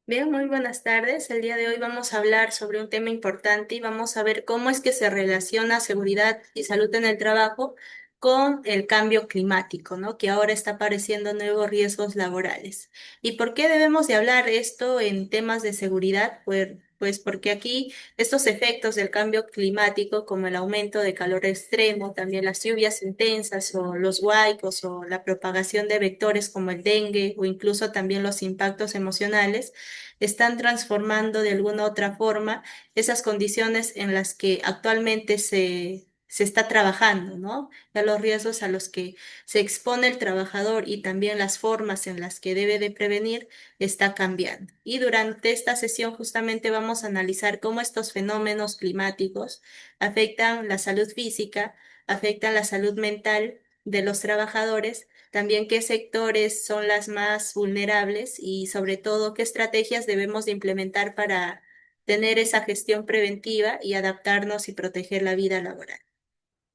Bien, muy buenas tardes. El día de hoy vamos a hablar sobre un tema importante y vamos a ver cómo es que se relaciona seguridad y salud en el trabajo con el cambio climático, ¿no? Que ahora está apareciendo nuevos riesgos laborales. ¿Y por qué debemos de hablar esto en temas de seguridad? Pues porque aquí estos efectos del cambio climático, como el aumento de calor extremo, también las lluvias intensas o los huaicos o la propagación de vectores como el dengue o incluso también los impactos emocionales, están transformando de alguna otra forma esas condiciones en las que actualmente se está trabajando, ¿no? Ya los riesgos a los que se expone el trabajador y también las formas en las que debe de prevenir está cambiando. Y durante esta sesión justamente vamos a analizar cómo estos fenómenos climáticos afectan la salud física, afectan la salud mental de los trabajadores, también qué sectores son las más vulnerables y sobre todo qué estrategias debemos de implementar para tener esa gestión preventiva y adaptarnos y proteger la vida laboral.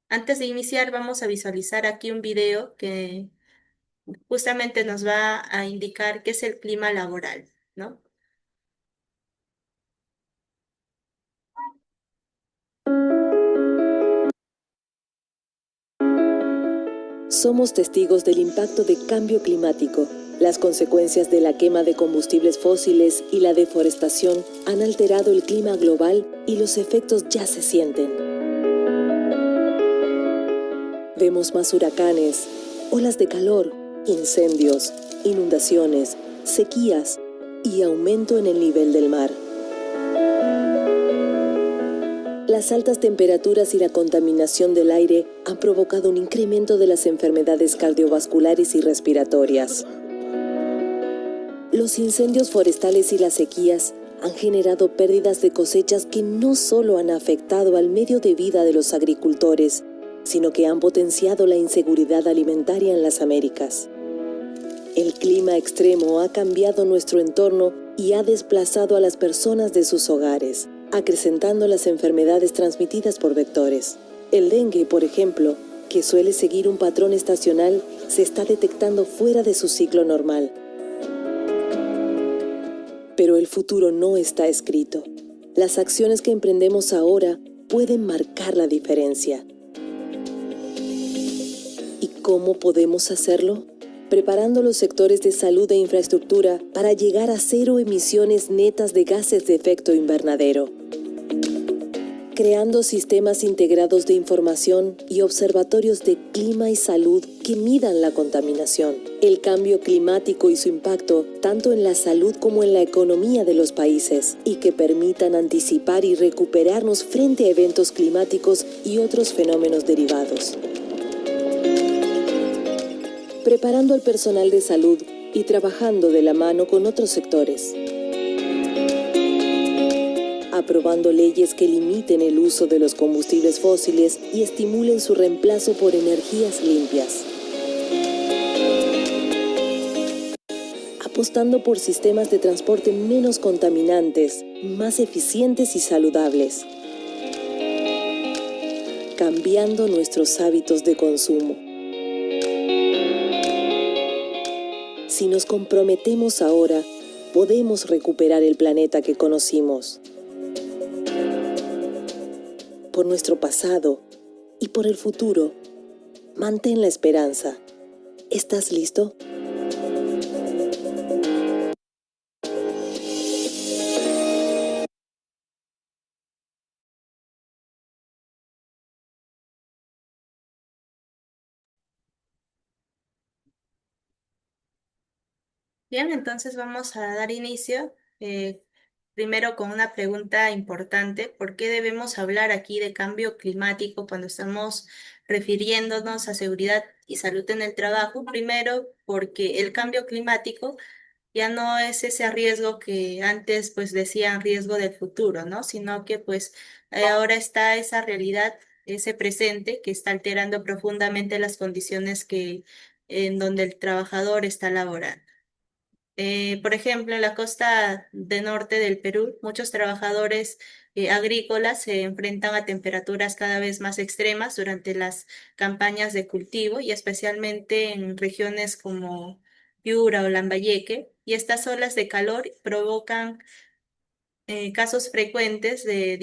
Antes de iniciar, vamos a visualizar aquí un video que justamente nos va a indicar qué es el clima laboral, ¿no? Somos testigos del impacto de cambio climático. Las consecuencias de la quema de combustibles fósiles y la deforestación han alterado el clima global y los efectos ya se sienten. Vemos más huracanes, olas de calor, incendios, inundaciones, sequías y aumento en el nivel del mar. Las altas temperaturas y la contaminación del aire han provocado un incremento de las enfermedades cardiovasculares y respiratorias. Los incendios forestales y las sequías han generado pérdidas de cosechas que no solo han afectado al medio de vida de los agricultores, sino que han potenciado la inseguridad alimentaria en las Américas. El clima extremo ha cambiado nuestro entorno y ha desplazado a las personas de sus hogares, acrecentando las enfermedades transmitidas por vectores. El dengue, por ejemplo, que suele seguir un patrón estacional, se está detectando fuera de su ciclo normal. Pero el futuro no está escrito. Las acciones que emprendemos ahora pueden marcar la diferencia. ¿Y cómo podemos hacerlo? Preparando los sectores de salud e infraestructura para llegar a cero emisiones netas de gases de efecto invernadero. Creando sistemas integrados de información y observatorios de clima y salud que midan la contaminación, el cambio climático y su impacto tanto en la salud como en la economía de los países, y que permitan anticipar y recuperarnos frente a eventos climáticos y otros fenómenos derivados. Preparando al personal de salud y trabajando de la mano con otros sectores. Aprobando leyes que limiten el uso de los combustibles fósiles y estimulen su reemplazo por energías limpias. Apostando por sistemas de transporte menos contaminantes, más eficientes y saludables. Cambiando nuestros hábitos de consumo. Si nos comprometemos ahora, podemos recuperar el planeta que conocimos. Por nuestro pasado y por el futuro, mantén la esperanza. ¿Estás listo? Bien, entonces vamos a dar inicio primero con una pregunta importante. ¿Por qué debemos hablar aquí de cambio climático cuando estamos refiriéndonos a seguridad y salud en el trabajo? Primero, porque el cambio climático ya no es ese riesgo que antes pues decían riesgo del futuro, ¿no? Sino que pues ahora está esa realidad, ese presente que está alterando profundamente las condiciones en donde el trabajador está laborando. Por ejemplo, en la costa de norte del Perú, muchos trabajadores agrícolas se enfrentan a temperaturas cada vez más extremas durante las campañas de cultivo y especialmente en regiones como Piura o Lambayeque, y estas olas de calor provocan casos frecuentes de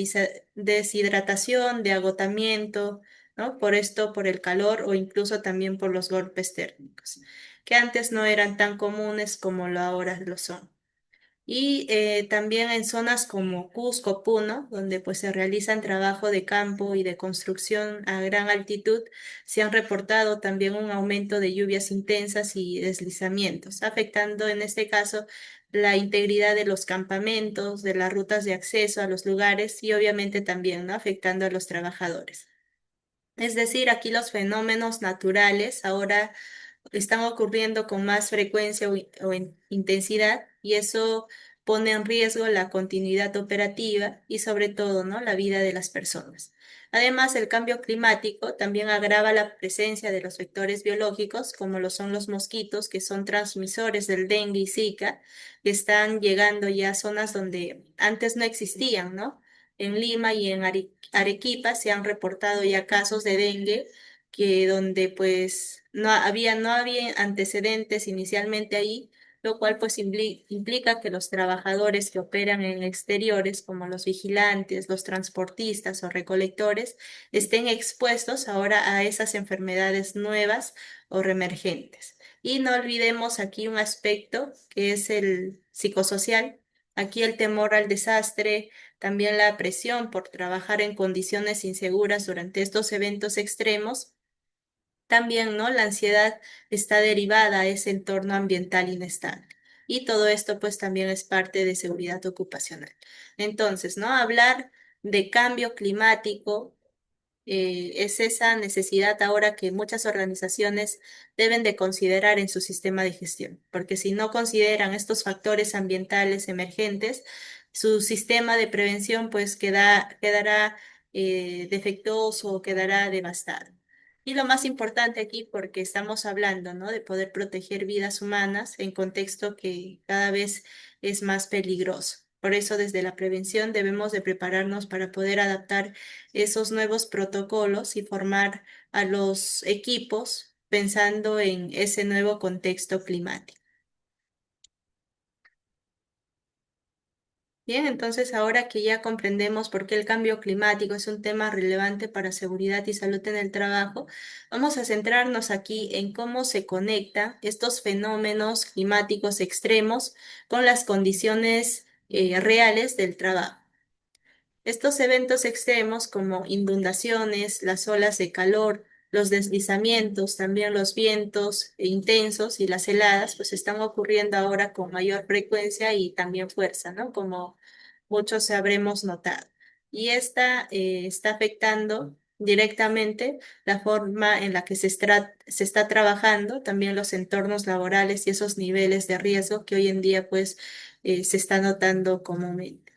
deshidratación, de agotamiento, ¿no? Por esto, por el calor o incluso también por los golpes térmicos, que antes no eran tan comunes como lo ahora lo son. Y también en zonas como Cusco, Puno, donde pues se realizan trabajo de campo y de construcción a gran altitud, se han reportado también un aumento de lluvias intensas y deslizamientos, afectando en este caso la integridad de los campamentos, de las rutas de acceso a los lugares y obviamente también, ¿no? Afectando a los trabajadores. Es decir, aquí los fenómenos naturales ahora están ocurriendo con más frecuencia o en intensidad y eso pone en riesgo la continuidad operativa y sobre todo, ¿no? La vida de las personas. Además, el cambio climático también agrava la presencia de los vectores biológicos, como lo son los mosquitos, que son transmisores del dengue y Zika, que están llegando ya a zonas donde antes no existían, ¿no? En Lima y en Arequipa se han reportado ya casos de dengue que donde pues no había antecedentes inicialmente ahí, lo cual pues implica que los trabajadores que operan en exteriores, como los vigilantes, los transportistas o recolectores, estén expuestos ahora a esas enfermedades nuevas o reemergentes. Y no olvidemos aquí un aspecto que es el psicosocial. Aquí el temor al desastre, también la presión por trabajar en condiciones inseguras durante estos eventos extremos. También, ¿no? La ansiedad está derivada a ese entorno ambiental inestable. Y todo esto, pues, también es parte de seguridad ocupacional. Entonces, ¿no? Hablar de cambio climático es esa necesidad ahora que muchas organizaciones deben de considerar en su sistema de gestión, porque si no consideran estos factores ambientales emergentes, su sistema de prevención pues quedará defectuoso o quedará devastado. Y lo más importante aquí, porque estamos hablando, ¿no? De poder proteger vidas humanas en contexto que cada vez es más peligroso. Por eso, desde la prevención debemos de prepararnos para poder adaptar esos nuevos protocolos y formar a los equipos pensando en ese nuevo contexto climático. Bien, entonces ahora que ya comprendemos por qué el cambio climático es un tema relevante para seguridad y salud en el trabajo, vamos a centrarnos aquí en cómo se conectan estos fenómenos climáticos extremos con las condiciones reales del trabajo. Estos eventos extremos como inundaciones, las olas de calor, los deslizamientos, también los vientos intensos y las heladas, pues están ocurriendo ahora con mayor frecuencia y también fuerza, ¿no? Como muchos habremos notado. Y esta está afectando directamente la forma en la que se está trabajando, también los entornos laborales y esos niveles de riesgo que hoy en día pues se está notando comúnmente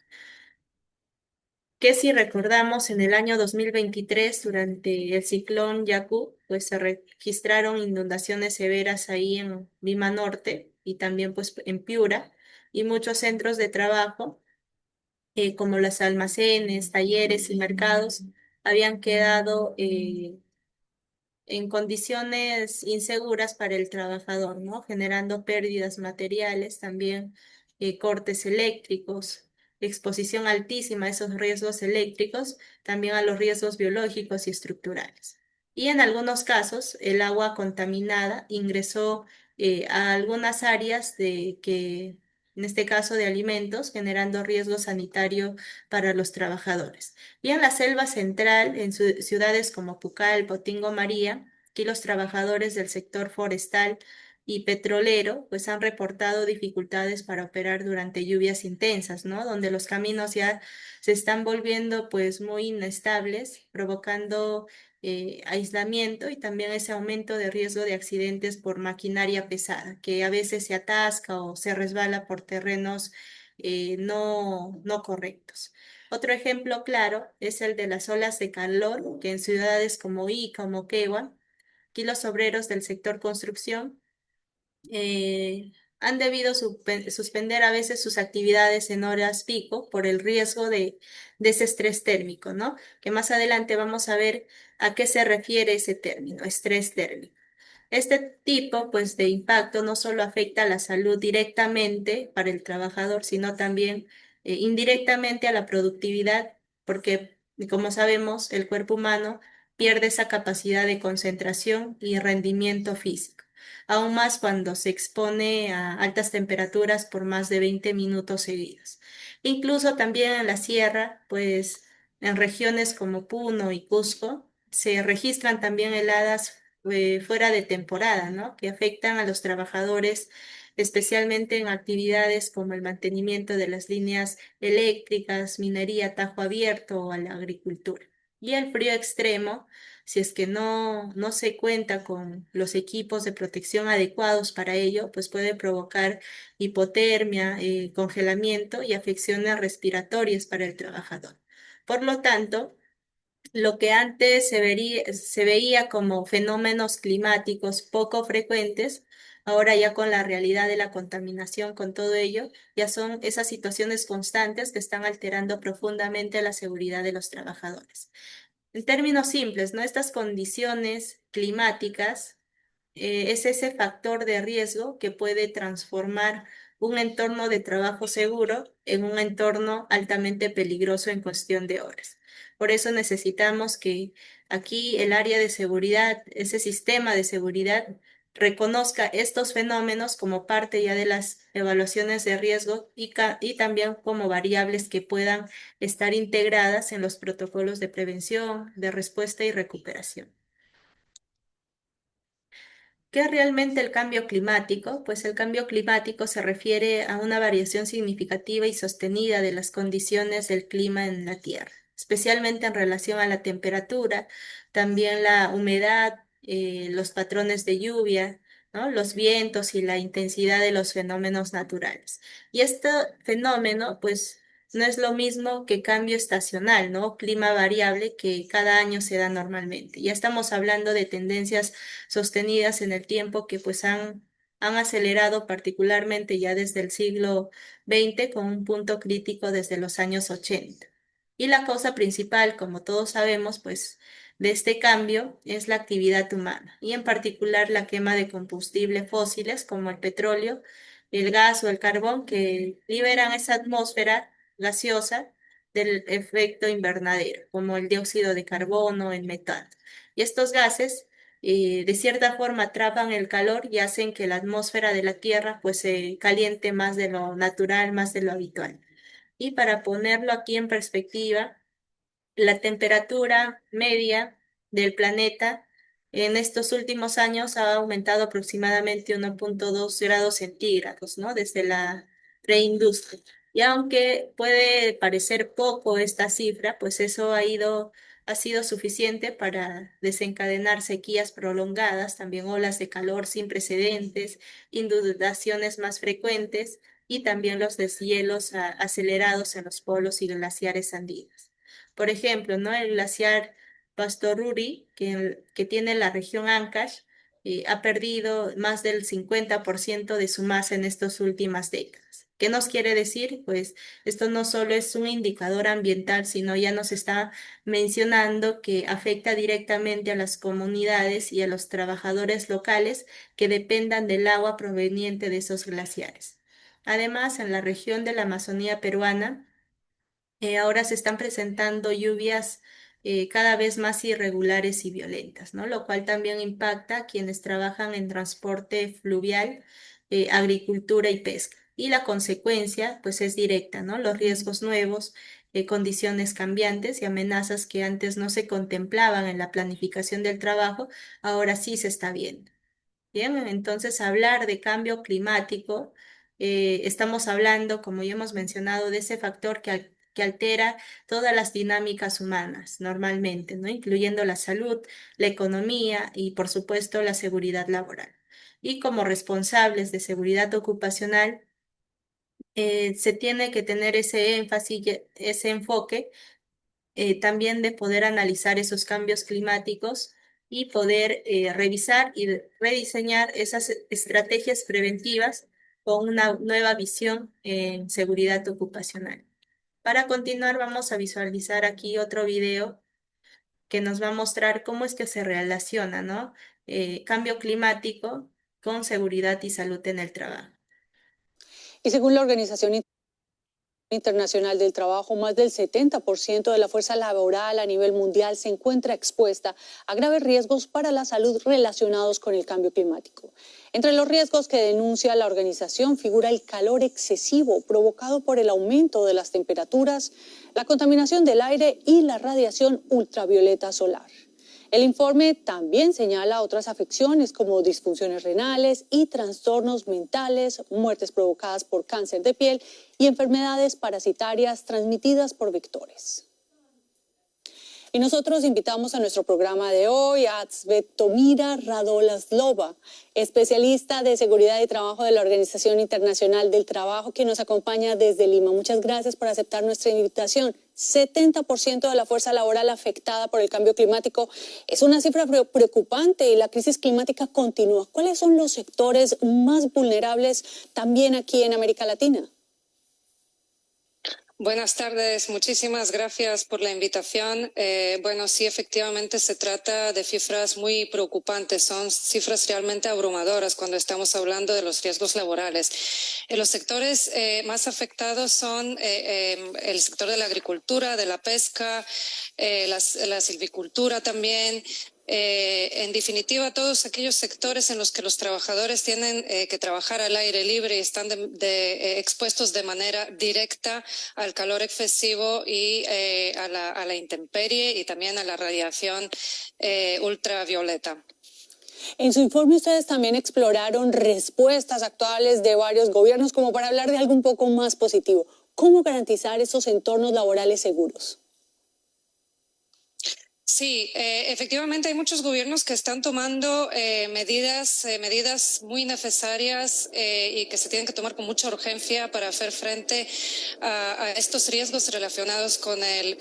que si recordamos en el año 2023, durante el ciclón Yaku, pues se registraron inundaciones severas ahí en Lima Norte y también pues en Piura y muchos centros de trabajo, como los almacenes, talleres y mercados, habían quedado en condiciones inseguras para el trabajador, ¿no? Generando pérdidas materiales, también cortes eléctricos, exposición altísima a esos riesgos eléctricos, también a los riesgos biológicos y estructurales. Y en algunos casos, el agua contaminada ingresó a algunas áreas en este caso de alimentos, generando riesgo sanitario para los trabajadores. Y en la selva central, en ciudades como Pucallpa, Tingo María, aquí los trabajadores del sector forestal y petrolero pues han reportado dificultades para operar durante lluvias intensas, ¿no? Donde los caminos ya se están volviendo pues muy inestables, provocando aislamiento y también ese aumento de riesgo de accidentes por maquinaria pesada, que a veces se atasca o se resbala por terrenos no correctos. Otro ejemplo claro es el de las olas de calor, que en ciudades como Ica o Moquegua, aquí los obreros del sector construcción han debido suspender a veces sus actividades en horas pico por el riesgo de ese estrés térmico, ¿no? Que más adelante vamos a ver a qué se refiere ese término, estrés térmico. Este tipo, pues, de impacto no solo afecta a la salud directamente para el trabajador, sino también indirectamente a la productividad, porque, como sabemos, el cuerpo humano pierde esa capacidad de concentración y rendimiento físico, aún más cuando se expone a altas temperaturas por más de 20 minutos seguidos. Incluso también en la sierra, pues, en regiones como Puno y Cusco, se registran también heladas fuera de temporada, ¿no? Que afectan a los trabajadores, especialmente en actividades como el mantenimiento de las líneas eléctricas, minería a tajo abierto o a la agricultura. Y el frío extremo, si es que no se cuenta con los equipos de protección adecuados para ello, pues puede provocar hipotermia, congelamiento y afecciones respiratorias para el trabajador. Por lo tanto, lo que antes se veía como fenómenos climáticos poco frecuentes, ahora ya con la realidad de la contaminación, con todo ello, ya son esas situaciones constantes que están alterando profundamente la seguridad de los trabajadores. En términos simples, ¿no? Estas condiciones climáticas es ese factor de riesgo que puede transformar un entorno de trabajo seguro en un entorno altamente peligroso en cuestión de horas. Por eso necesitamos que aquí el área de seguridad, ese sistema de seguridad, reconozca estos fenómenos como parte ya de las evaluaciones de riesgo y también como variables que puedan estar integradas en los protocolos de prevención, de respuesta y recuperación. ¿Qué es realmente el cambio climático? Pues el cambio climático se refiere a una variación significativa y sostenida de las condiciones del clima en la Tierra, especialmente en relación a la temperatura, también la humedad, los patrones de lluvia, ¿no? Los vientos y la intensidad de los fenómenos naturales. Y este fenómeno, pues, no es lo mismo que cambio estacional, ¿no? Clima variable que cada año se da normalmente. Ya estamos hablando de tendencias sostenidas en el tiempo que pues han acelerado particularmente ya desde el siglo XX con un punto crítico desde los años 80. Y la causa principal, como todos sabemos, pues de este cambio es la actividad humana y en particular la quema de combustibles fósiles como el petróleo, el gas o el carbón que liberan esa atmósfera gaseosa del efecto invernadero, como el dióxido de carbono, el metano. Y estos gases de cierta forma atrapan el calor y hacen que la atmósfera de la Tierra pues se caliente más de lo natural, más de lo habitual. Y para ponerlo aquí en perspectiva, la temperatura media del planeta en estos últimos años ha aumentado aproximadamente 1,2 grados centígrados, ¿no? Desde la preindustria. Y aunque puede parecer poco esta cifra, pues eso ha sido suficiente para desencadenar sequías prolongadas, también olas de calor sin precedentes, inundaciones más frecuentes y también los deshielos acelerados en los polos y glaciares andinos. Por ejemplo, ¿no? El glaciar Pastoruri, que tiene la región Ancash, ha perdido más del 50% de su masa en estas últimas décadas. ¿Qué nos quiere decir? Pues esto no solo es un indicador ambiental, sino ya nos está mencionando que afecta directamente a las comunidades y a los trabajadores locales que dependan del agua proveniente de esos glaciares. Además, en la región de la Amazonía peruana, ahora se están presentando lluvias cada vez más irregulares y violentas, ¿no? Lo cual también impacta a quienes trabajan en transporte fluvial, agricultura y pesca. Y la consecuencia, pues, es directa, ¿no? Los riesgos nuevos, condiciones cambiantes y amenazas que antes no se contemplaban en la planificación del trabajo, ahora sí se está viendo. Bien, entonces hablar de cambio climático, estamos hablando, como ya hemos mencionado, de ese factor que altera todas las dinámicas humanas normalmente, ¿no? Incluyendo la salud, la economía y, por supuesto, la seguridad laboral. Y como responsables de seguridad ocupacional, se tiene que tener ese énfasis, ese enfoque también de poder analizar esos cambios climáticos y poder revisar y rediseñar esas estrategias preventivas con una nueva visión en seguridad ocupacional. Para continuar, vamos a visualizar aquí otro video que nos va a mostrar cómo es que se relaciona, ¿no? cambio climático con seguridad y salud en el trabajo. Y según la Organización Internacional del Trabajo, más del 70% de la fuerza laboral a nivel mundial se encuentra expuesta a graves riesgos para la salud relacionados con el cambio climático. Entre los riesgos que denuncia la organización figura el calor excesivo provocado por el aumento de las temperaturas, la contaminación del aire y la radiación ultravioleta solar. El informe también señala otras afecciones como disfunciones renales y trastornos mentales, muertes provocadas por cáncer de piel y enfermedades parasitarias transmitidas por vectores. Y nosotros invitamos a nuestro programa de hoy a Svetomira Radoslaslova, especialista de seguridad y trabajo de la Organización Internacional del Trabajo, que nos acompaña desde Lima. Muchas gracias por aceptar nuestra invitación. 70% de la fuerza laboral afectada por el cambio climático es una cifra preocupante y la crisis climática continúa. ¿Cuáles son los sectores más vulnerables también aquí en América Latina? Buenas tardes, muchísimas gracias por la invitación. Bueno, sí, efectivamente se trata de cifras muy preocupantes, son cifras realmente abrumadoras cuando estamos hablando de los riesgos laborales. Los sectores más afectados son el sector de la agricultura, de la pesca, la silvicultura también. En definitiva, todos aquellos sectores en los que los trabajadores tienen que trabajar al aire libre y están expuestos de manera directa al calor excesivo y a la intemperie y también a la radiación ultravioleta. En su informe ustedes también exploraron respuestas actuales de varios gobiernos como para hablar de algo un poco más positivo. ¿Cómo garantizar esos entornos laborales seguros? Sí, efectivamente hay muchos gobiernos que están tomando medidas muy necesarias y que se tienen que tomar con mucha urgencia para hacer frente a estos riesgos relacionados con el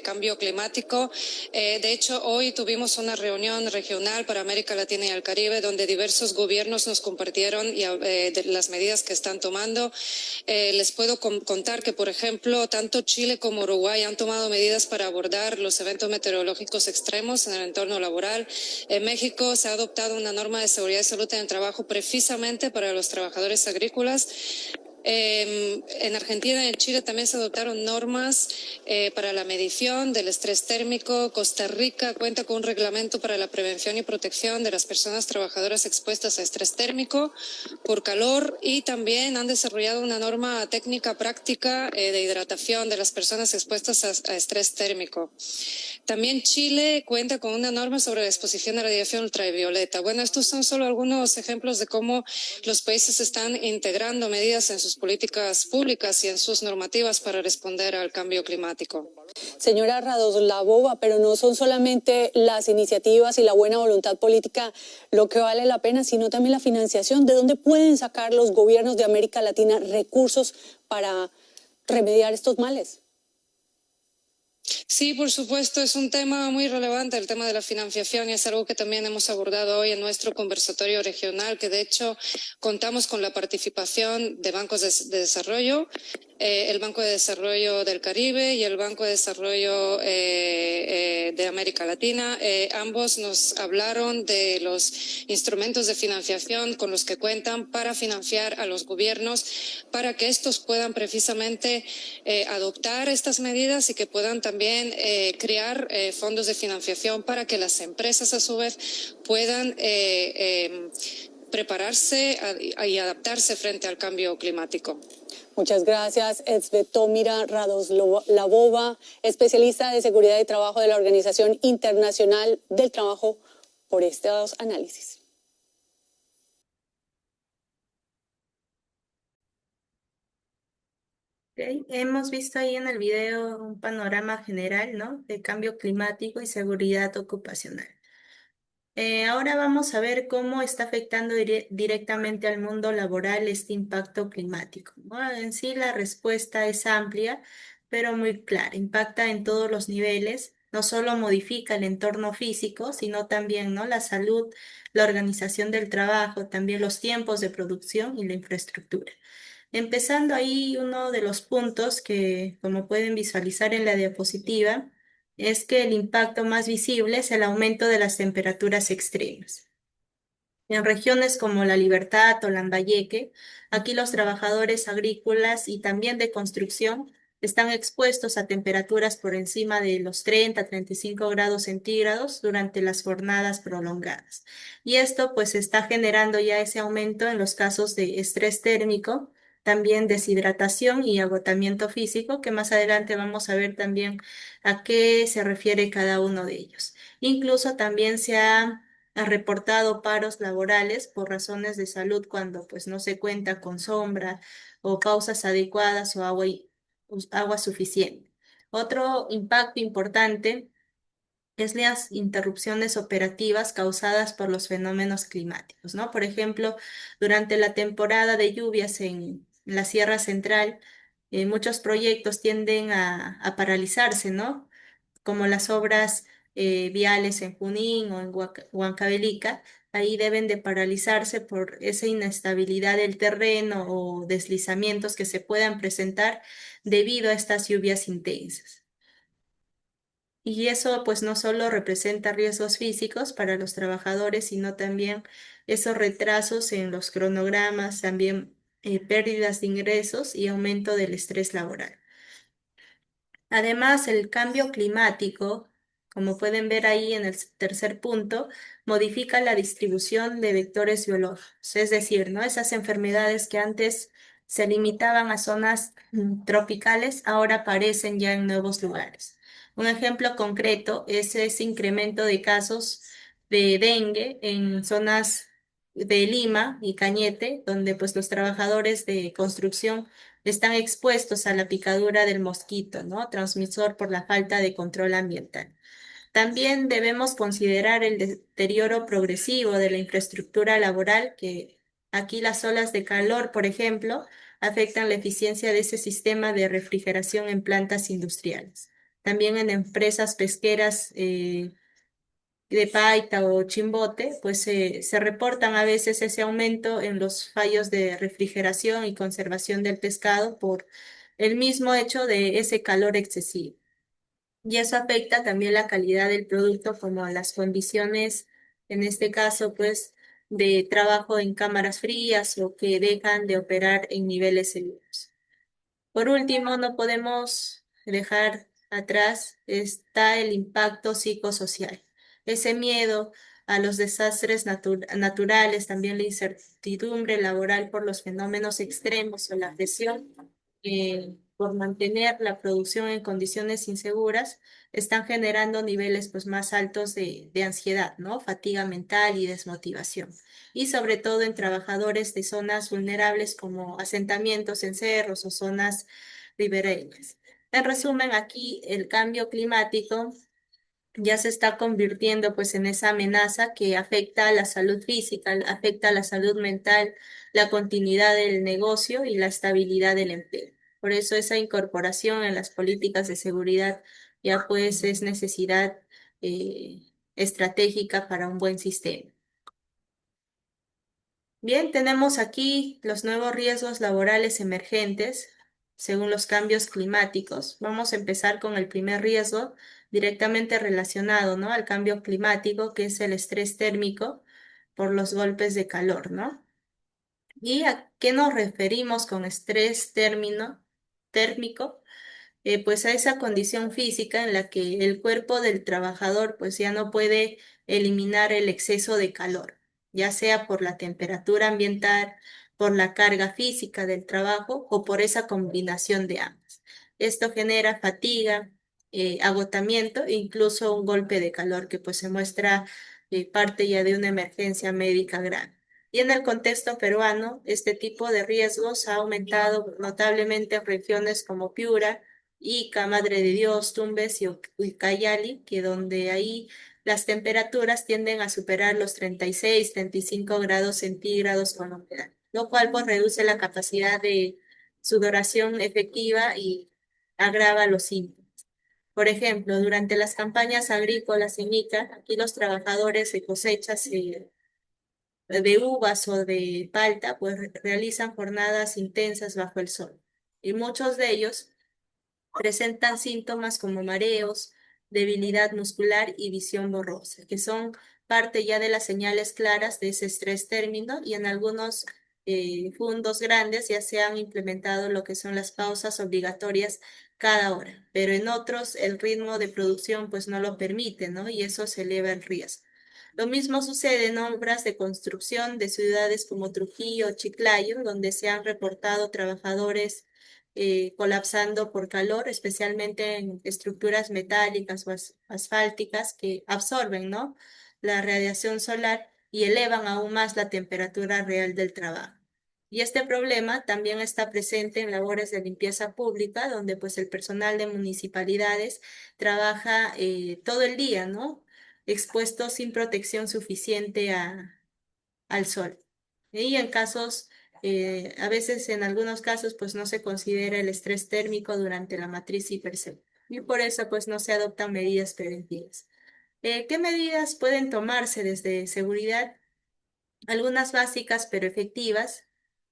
cambio climático. De hecho, hoy tuvimos una reunión regional para América Latina y el Caribe donde diversos gobiernos nos compartieron de las medidas que están tomando. Les puedo contar que, por ejemplo, tanto Chile como Uruguay han tomado medidas para abordar los eventos meteorológicos extremos en el entorno laboral. En México se ha adoptado una norma de seguridad y salud en el trabajo precisamente para los trabajadores agrícolas. En Argentina y en Chile también se adoptaron normas para la medición del estrés térmico. Costa Rica cuenta con un reglamento para la prevención y protección de las personas trabajadoras expuestas a estrés térmico por calor y también han desarrollado una norma técnica práctica de hidratación de las personas expuestas a estrés térmico. También Chile cuenta con una norma sobre la exposición a radiación ultravioleta. Bueno, estos son solo algunos ejemplos de cómo los países están integrando medidas en sus políticas públicas y en sus normativas para responder al cambio climático. Señora Radoslávová, pero no son solamente las iniciativas y la buena voluntad política lo que vale la pena, sino también la financiación. ¿De dónde pueden sacar los gobiernos de América Latina recursos para remediar estos males? Sí, por supuesto, es un tema muy relevante el tema de la financiación y es algo que también hemos abordado hoy en nuestro conversatorio regional, que de hecho contamos con la participación de bancos de desarrollo, el Banco de Desarrollo del Caribe y el Banco de Desarrollo de América Latina. Ambos nos hablaron de los instrumentos de financiación con los que cuentan para financiar a los gobiernos, para que estos puedan precisamente adoptar estas medidas y que puedan también crear fondos de financiación para que las empresas a su vez puedan prepararse y adaptarse frente al cambio climático. Muchas gracias, Svetomira Radoslávová, especialista de seguridad y trabajo de la Organización Internacional del Trabajo, por estos análisis. Okay. Hemos visto ahí en el video un panorama general, ¿no? De cambio climático y seguridad ocupacional. Ahora vamos a ver cómo está afectando directamente al mundo laboral este impacto climático, ¿no? En sí la respuesta es amplia, pero muy clara. Impacta en todos los niveles, no solo modifica el entorno físico, sino también, ¿no? La salud, la organización del trabajo, también los tiempos de producción y la infraestructura. Empezando ahí, uno de los puntos que, como pueden visualizar en la diapositiva, es que el impacto más visible es el aumento de las temperaturas extremas. En regiones como La Libertad o Lambayeque, aquí los trabajadores agrícolas y también de construcción están expuestos a temperaturas por encima de los 30 a 35 grados centígrados durante las jornadas prolongadas. Y esto pues está generando ya ese aumento en los casos de estrés térmico, también deshidratación y agotamiento físico, que más adelante vamos a ver también a qué se refiere cada uno de ellos. Incluso también ha reportado paros laborales por razones de salud cuando pues no se cuenta con sombra o pausas adecuadas o agua suficiente. Otro impacto importante es las interrupciones operativas causadas por los fenómenos climáticos, ¿no? Por ejemplo, durante la temporada de lluvias en la Sierra Central, muchos proyectos tienden a paralizarse, ¿no? Como las obras viales en Junín o en Huancavelica, ahí deben de paralizarse por esa inestabilidad del terreno o deslizamientos que se puedan presentar debido a estas lluvias intensas. Y eso pues no solo representa riesgos físicos para los trabajadores, sino también esos retrasos en los cronogramas, también pérdidas de ingresos y aumento del estrés laboral. Además, el cambio climático, como pueden ver ahí en el tercer punto, modifica la distribución de vectores biológicos, es decir, ¿no? Esas enfermedades que antes se limitaban a zonas tropicales, ahora aparecen ya en nuevos lugares. Un ejemplo concreto es ese incremento de casos de dengue en zonas de Lima y Cañete, donde pues los trabajadores de construcción están expuestos a la picadura del mosquito, ¿no? Transmisor por la falta de control ambiental. También debemos considerar el deterioro progresivo de la infraestructura laboral, que aquí las olas de calor, por ejemplo, afectan la eficiencia de ese sistema de refrigeración en plantas industriales. También en empresas pesqueras de Paita o Chimbote, pues se reportan a veces ese aumento en los fallos de refrigeración y conservación del pescado por el mismo hecho de ese calor excesivo. Y eso afecta también la calidad del producto, como las condiciones, en este caso, pues, de trabajo en cámaras frías o que dejan de operar en niveles seguros. Por último, no podemos dejar atrás está el impacto psicosocial. Ese miedo a los desastres naturales, también la incertidumbre laboral por los fenómenos extremos o la presión por mantener la producción en condiciones inseguras, están generando niveles pues, más altos de ansiedad, ¿no? Fatiga mental y desmotivación. Y sobre todo en trabajadores de zonas vulnerables como asentamientos en cerros o zonas ribereñas. En resumen, aquí el cambio climático ya se está convirtiendo pues en esa amenaza que afecta a la salud física, afecta a la salud mental, la continuidad del negocio y la estabilidad del empleo. Por eso esa incorporación en las políticas de seguridad ya pues es necesidad eh, estratégica para un buen sistema. Bien, tenemos aquí los nuevos riesgos laborales emergentes según los cambios climáticos. Vamos a empezar con el primer riesgo directamente relacionado, ¿no? Al cambio climático, que es el estrés térmico por los golpes de calor, ¿no? ¿Y a qué nos referimos con térmico? Pues a esa condición física en la que el cuerpo del trabajador pues ya no puede eliminar el exceso de calor, ya sea por la temperatura ambiental, por la carga física del trabajo o por esa combinación de ambas. Esto genera fatiga, agotamiento e incluso un golpe de calor que pues se muestra parte ya de una emergencia médica grave. Y en el contexto peruano, este tipo de riesgos ha aumentado notablemente en regiones como Piura, Ica, Madre de Dios, Tumbes y Ucayali, que donde ahí las temperaturas tienden a superar los 36 a 35 grados centígrados con humedad, lo cual pues reduce la capacidad de sudoración efectiva y agrava los síntomas. Por ejemplo, durante las campañas agrícolas en Ica, aquí los trabajadores de cosechas de uvas o de palta, pues realizan jornadas intensas bajo el sol. Y muchos de ellos presentan síntomas como mareos, debilidad muscular y visión borrosa, que son parte ya de las señales claras de ese estrés térmico y en algunos fundos grandes ya se han implementado lo que son las pausas obligatorias cada hora, pero en otros el ritmo de producción pues no lo permite, ¿no? Y eso se eleva el riesgo. Lo mismo sucede en obras de construcción de ciudades como Trujillo, Chiclayo, donde se han reportado trabajadores colapsando por calor, especialmente en estructuras metálicas o asfálticas que absorben, ¿no? la radiación solar y elevan aún más la temperatura real del trabajo. Y este problema también está presente en labores de limpieza pública, donde pues el personal de municipalidades trabaja todo el día, ¿no? Expuesto sin protección suficiente al sol. Y en casos, a veces en algunos casos, pues no se considera el estrés térmico durante la matriz hipercel. Y por eso, pues no se adoptan medidas preventivas. ¿Qué medidas pueden tomarse desde seguridad? Algunas básicas pero efectivas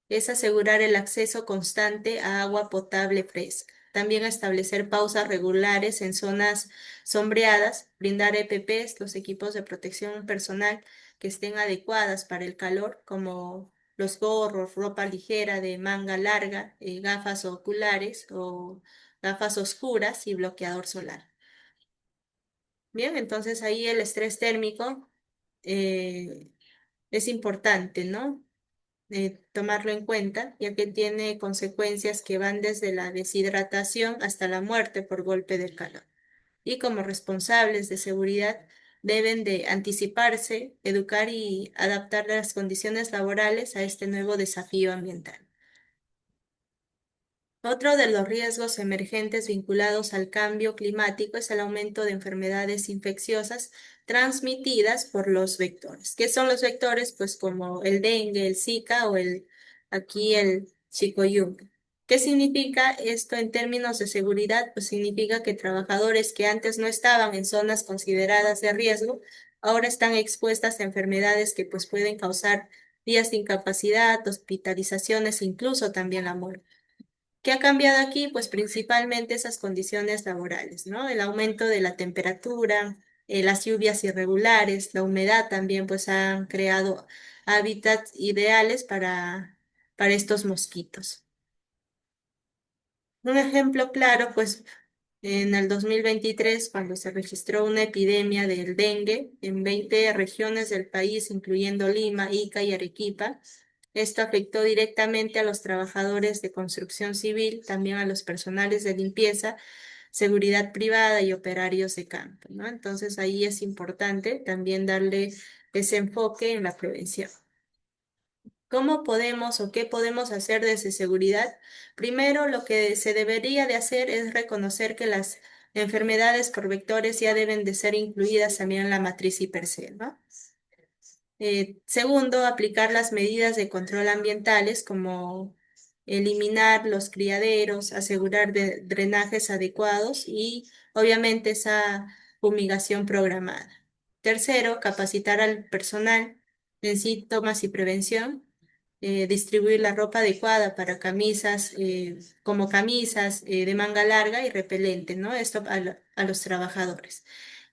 es asegurar el acceso constante a agua potable fresca. También establecer pausas regulares en zonas sombreadas, brindar EPPs, los equipos de protección personal que estén adecuadas para el calor, como los gorros, ropa ligera de manga larga, gafas oculares o gafas oscuras y bloqueador solar. Bien, entonces ahí el estrés térmico eh, es importante, ¿no? Tomarlo en cuenta, ya que tiene consecuencias que van desde la deshidratación hasta la muerte por golpe del calor. Y como responsables de seguridad deben de anticiparse, educar y adaptar las condiciones laborales a este nuevo desafío ambiental. Otro de los riesgos emergentes vinculados al cambio climático es el aumento de enfermedades infecciosas transmitidas por los vectores. ¿Qué son los vectores? Pues como el dengue, el Zika o aquí el chikungunya. ¿Qué significa esto en términos de seguridad? Pues significa que trabajadores que antes no estaban en zonas consideradas de riesgo, ahora están expuestas a enfermedades que pues pueden causar días de incapacidad, hospitalizaciones, incluso también la muerte. ¿Qué ha cambiado aquí? Pues principalmente esas condiciones laborales, ¿no? El aumento de la temperatura, las lluvias irregulares, la humedad también pues han creado hábitats ideales para estos mosquitos. Un ejemplo claro, pues en el 2023, cuando se registró una epidemia del dengue en 20 regiones del país, incluyendo Lima, Ica y Arequipa. Esto afectó directamente a los trabajadores de construcción civil, también a los personales de limpieza, seguridad privada y operarios de campo, ¿no? Entonces ahí es importante también darle ese enfoque en la prevención. ¿Cómo podemos o qué podemos hacer desde seguridad? Primero, lo que se debería de hacer es reconocer que las enfermedades por vectores ya deben de ser incluidas también en la matriz hipercel, ¿no? Segundo, aplicar las medidas de control ambientales como eliminar los criaderos, asegurar drenajes adecuados y obviamente esa fumigación programada. Tercero, capacitar al personal en síntomas y prevención, distribuir la ropa adecuada para camisas, como camisas de manga larga y repelente, ¿no? Esto a los trabajadores.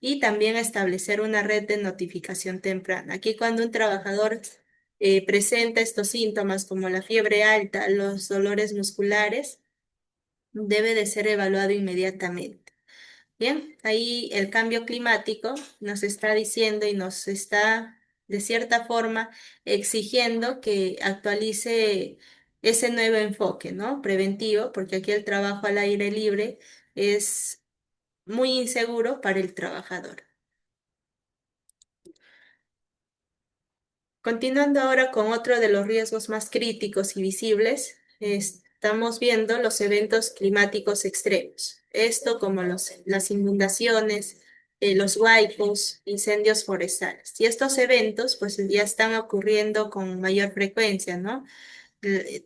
Y también establecer una red de notificación temprana. Aquí cuando un trabajador presenta estos síntomas como la fiebre alta, los dolores musculares, debe de ser evaluado inmediatamente. Bien, ahí el cambio climático nos está diciendo y nos está, de cierta forma, exigiendo que actualice ese nuevo enfoque, ¿no? Preventivo, porque aquí el trabajo al aire libre es muy inseguro para el trabajador. Continuando ahora con otro de los riesgos más críticos y visibles, estamos viendo los eventos climáticos extremos. Esto como las inundaciones, los huaicos, incendios forestales. Y estos eventos pues ya están ocurriendo con mayor frecuencia, ¿no?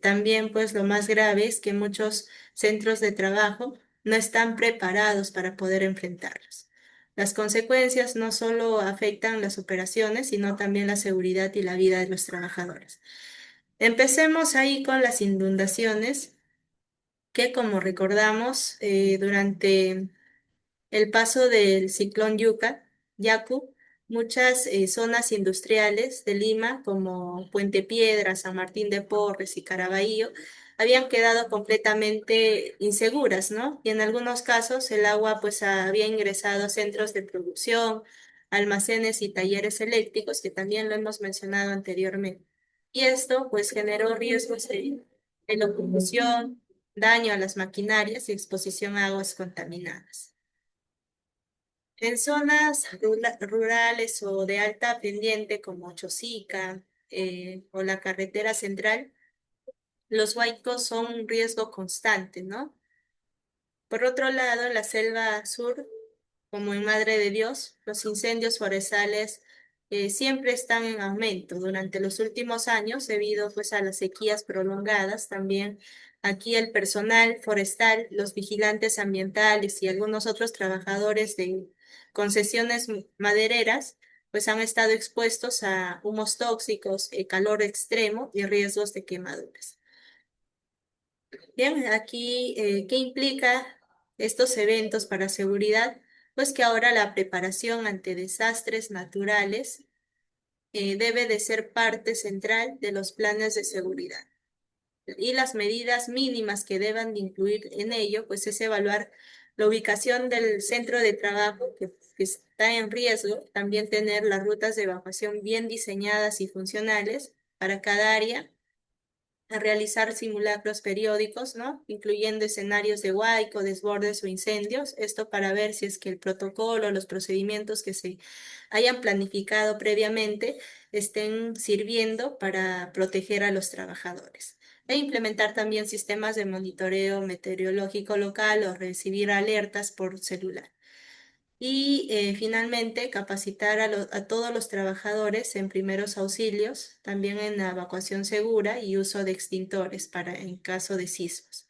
También pues lo más grave es que muchos centros de trabajo no están preparados para poder enfrentarlos. Las consecuencias no solo afectan las operaciones, sino también la seguridad y la vida de los trabajadores. Empecemos ahí con las inundaciones, que como recordamos, durante el paso del ciclón Yaku, muchas zonas industriales de Lima, como Puente Piedra, San Martín de Porres y Caraballo, habían quedado completamente inseguras, ¿no? Y en algunos casos el agua pues había ingresado a centros de producción, almacenes y talleres eléctricos, que también lo hemos mencionado anteriormente. Y esto pues generó riesgos de locomoción, daño a las maquinarias y exposición a aguas contaminadas. En zonas rurales o de alta pendiente como Chosica o la carretera central, los huaicos son un riesgo constante, ¿no? Por otro lado, en la selva sur, como en Madre de Dios, los incendios forestales siempre están en aumento. Durante los últimos años, debido pues a las sequías prolongadas, también aquí el personal forestal, los vigilantes ambientales y algunos otros trabajadores de concesiones madereras, pues han estado expuestos a humos tóxicos, calor extremo y riesgos de quemaduras. Bien, aquí, ¿qué implica estos eventos para seguridad? Pues que ahora la preparación ante desastres naturales debe de ser parte central de los planes de seguridad. Y las medidas mínimas que deban de incluir en ello, pues es evaluar la ubicación del centro de trabajo que está en riesgo, también tener las rutas de evacuación bien diseñadas y funcionales para cada área, a realizar simulacros periódicos, ¿no? Incluyendo escenarios de huaico, desbordes o incendios, esto para ver si es que el protocolo, los procedimientos que se hayan planificado previamente estén sirviendo para proteger a los trabajadores. E implementar también sistemas de monitoreo meteorológico local o recibir alertas por celular. Y finalmente, capacitar a todos los trabajadores en primeros auxilios, también en la evacuación segura y uso de extintores para en caso de sismos.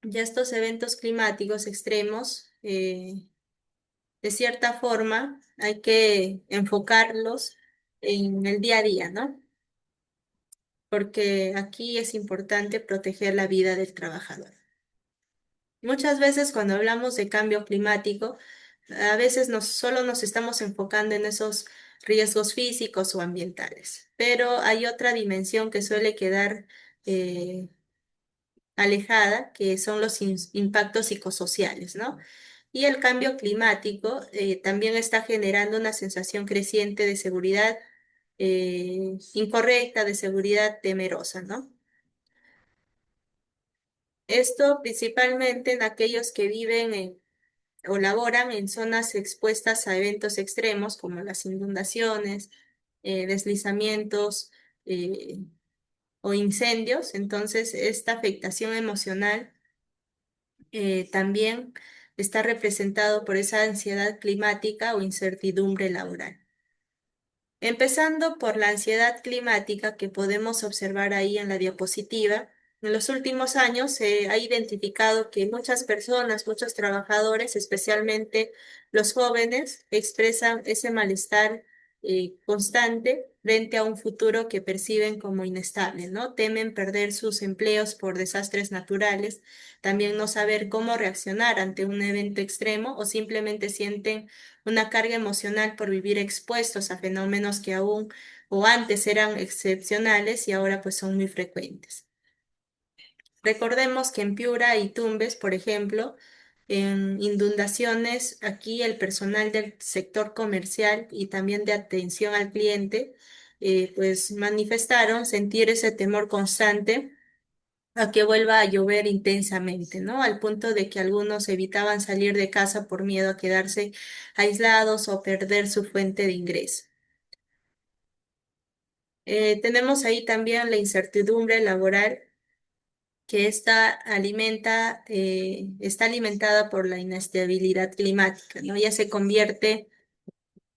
Ya estos eventos climáticos extremos, de cierta forma, hay que enfocarlos en el día a día, ¿no? Porque aquí es importante proteger la vida del trabajador. Muchas veces cuando hablamos de cambio climático, a veces solo nos estamos enfocando en esos riesgos físicos o ambientales, pero hay otra dimensión que suele quedar eh, alejada, que son los impactos psicosociales, ¿no? Y el cambio climático también está generando una sensación creciente de seguridad incorrecta, de seguridad temerosa, ¿no? Esto principalmente en aquellos que viven o laboran en zonas expuestas a eventos extremos como las inundaciones, deslizamientos eh, o incendios. Entonces, esta afectación emocional también está representado por esa ansiedad climática o incertidumbre laboral. Empezando por la ansiedad climática que podemos observar ahí en la diapositiva, en los últimos años se ha identificado que muchas personas, muchos trabajadores, especialmente los jóvenes, expresan ese malestar constante frente a un futuro que perciben como inestable, ¿no? Temen perder sus empleos por desastres naturales, también no saber cómo reaccionar ante un evento extremo o simplemente sienten una carga emocional por vivir expuestos a fenómenos que aún o antes eran excepcionales y ahora pues son muy frecuentes. Recordemos que en Piura y Tumbes, por ejemplo, en inundaciones, aquí el personal del sector comercial y también de atención al cliente, pues manifestaron sentir ese temor constante a que vuelva a llover intensamente, ¿no? Al punto de que algunos evitaban salir de casa por miedo a quedarse aislados o perder su fuente de ingreso. Tenemos ahí también la incertidumbre laboral que está alimentada por la inestabilidad climática, ¿no? Ya se convierte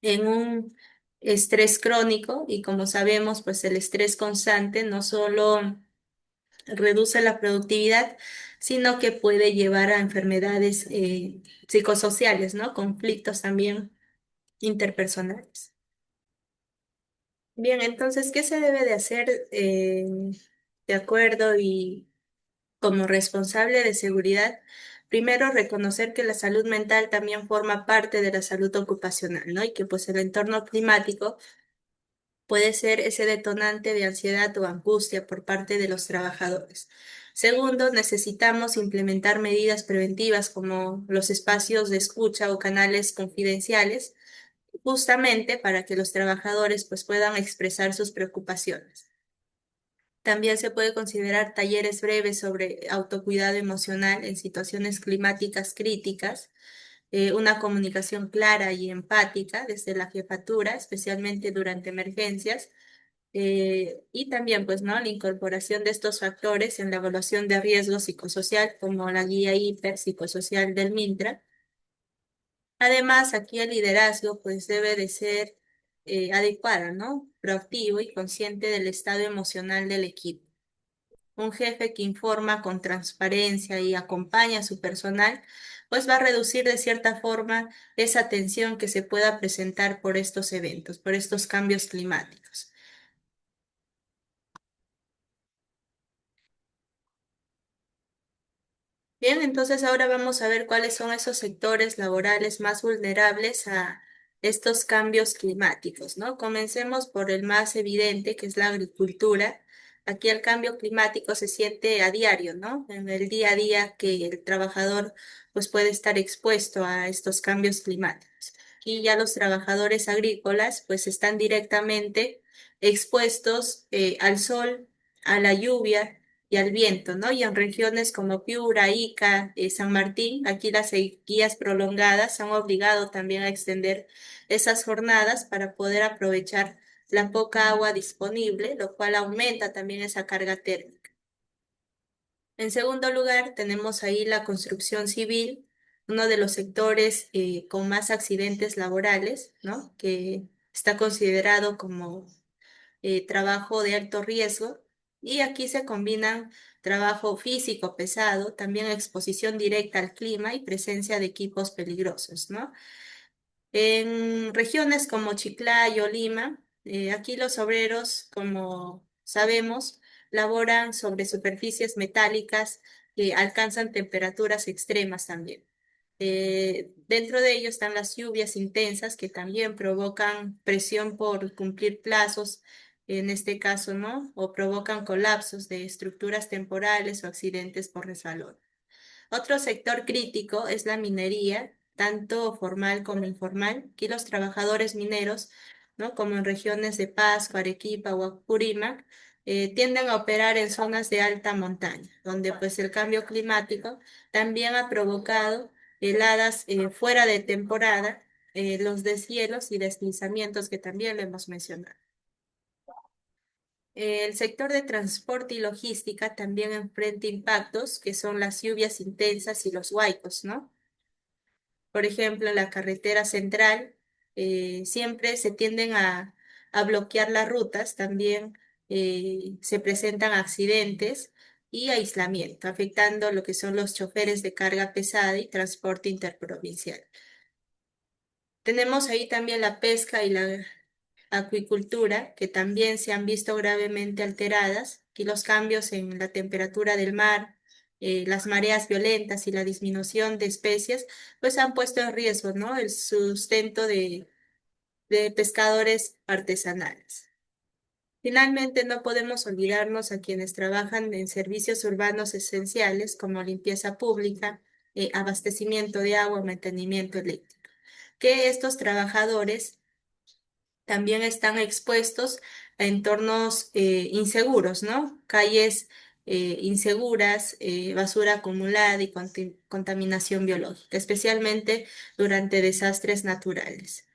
en un estrés crónico y como sabemos, pues el estrés constante no solo reduce la productividad, sino que puede llevar a enfermedades psicosociales, ¿no? Conflictos también interpersonales. Bien, entonces, ¿qué se debe de hacer de acuerdo y como responsable de seguridad? Primero, reconocer que la salud mental también forma parte de la salud ocupacional, ¿no? Y que pues el entorno climático puede ser ese detonante de ansiedad o angustia por parte de los trabajadores. Segundo, necesitamos implementar medidas preventivas como los espacios de escucha o canales confidenciales, justamente para que los trabajadores pues puedan expresar sus preocupaciones. También se puede considerar talleres breves sobre autocuidado emocional en situaciones climáticas críticas, una comunicación clara y empática desde la jefatura, especialmente durante emergencias, y también, pues, ¿no? La incorporación de estos factores en la evaluación de riesgo psicosocial, como la guía hiper psicosocial del MINTRA. Además, aquí el liderazgo, pues, debe de ser adecuado, ¿no? Proactivo y consciente del estado emocional del equipo. Un jefe que informa con transparencia y acompaña a su personal, pues va a reducir de cierta forma esa tensión que se pueda presentar por estos eventos, por estos cambios climáticos. Bien, entonces ahora vamos a ver cuáles son esos sectores laborales más vulnerables a estos cambios climáticos, ¿no? Comencemos por el más evidente, que es la agricultura. Aquí el cambio climático se siente a diario, ¿no? En el día a día que el trabajador pues puede estar expuesto a estos cambios climáticos. Y ya los trabajadores agrícolas pues están directamente expuestos al sol, a la lluvia y al viento, ¿no? Y en regiones como Piura, Ica, San Martín, aquí las sequías prolongadas han obligado también a extender esas jornadas para poder aprovechar la poca agua disponible, lo cual aumenta también esa carga térmica. En segundo lugar, tenemos ahí la construcción civil, uno de los sectores con más accidentes laborales, ¿no? Que está considerado como trabajo de alto riesgo, y aquí se combinan trabajo físico pesado, también exposición directa al clima y presencia de equipos peligrosos, ¿no? En regiones como Chiclayo, Lima, aquí los obreros, como sabemos, laboran sobre superficies metálicas que alcanzan temperaturas extremas también. Dentro de ello están las lluvias intensas que también provocan presión por cumplir plazos, en este caso, ¿no? O provocan colapsos de estructuras temporales o accidentes por resbalón. Otro sector crítico es la minería, tanto formal como informal. Aquí los trabajadores mineros, ¿no? Como en regiones de Pasco, Arequipa o Apurímac, tienden a operar en zonas de alta montaña, donde pues el cambio climático también ha provocado heladas fuera de temporada, los deshielos y deslizamientos que también lo hemos mencionado. El sector de transporte y logística también enfrenta impactos que son las lluvias intensas y los huaicos, ¿no? Por ejemplo, en la carretera central siempre se tienden a bloquear las rutas, también se presentan accidentes y aislamiento, afectando lo que son los choferes de carga pesada y transporte interprovincial. Tenemos ahí también la pesca y la acuicultura, que también se han visto gravemente alteradas, y los cambios en la temperatura del mar, las mareas violentas y la disminución de especies, pues han puesto en riesgo, ¿no? El sustento de pescadores artesanales. Finalmente, no podemos olvidarnos a quienes trabajan en servicios urbanos esenciales como limpieza pública, abastecimiento de agua, mantenimiento eléctrico, que estos trabajadores también están expuestos a entornos inseguros, ¿no? Calles inseguras, basura acumulada y contaminación biológica, especialmente durante desastres naturales.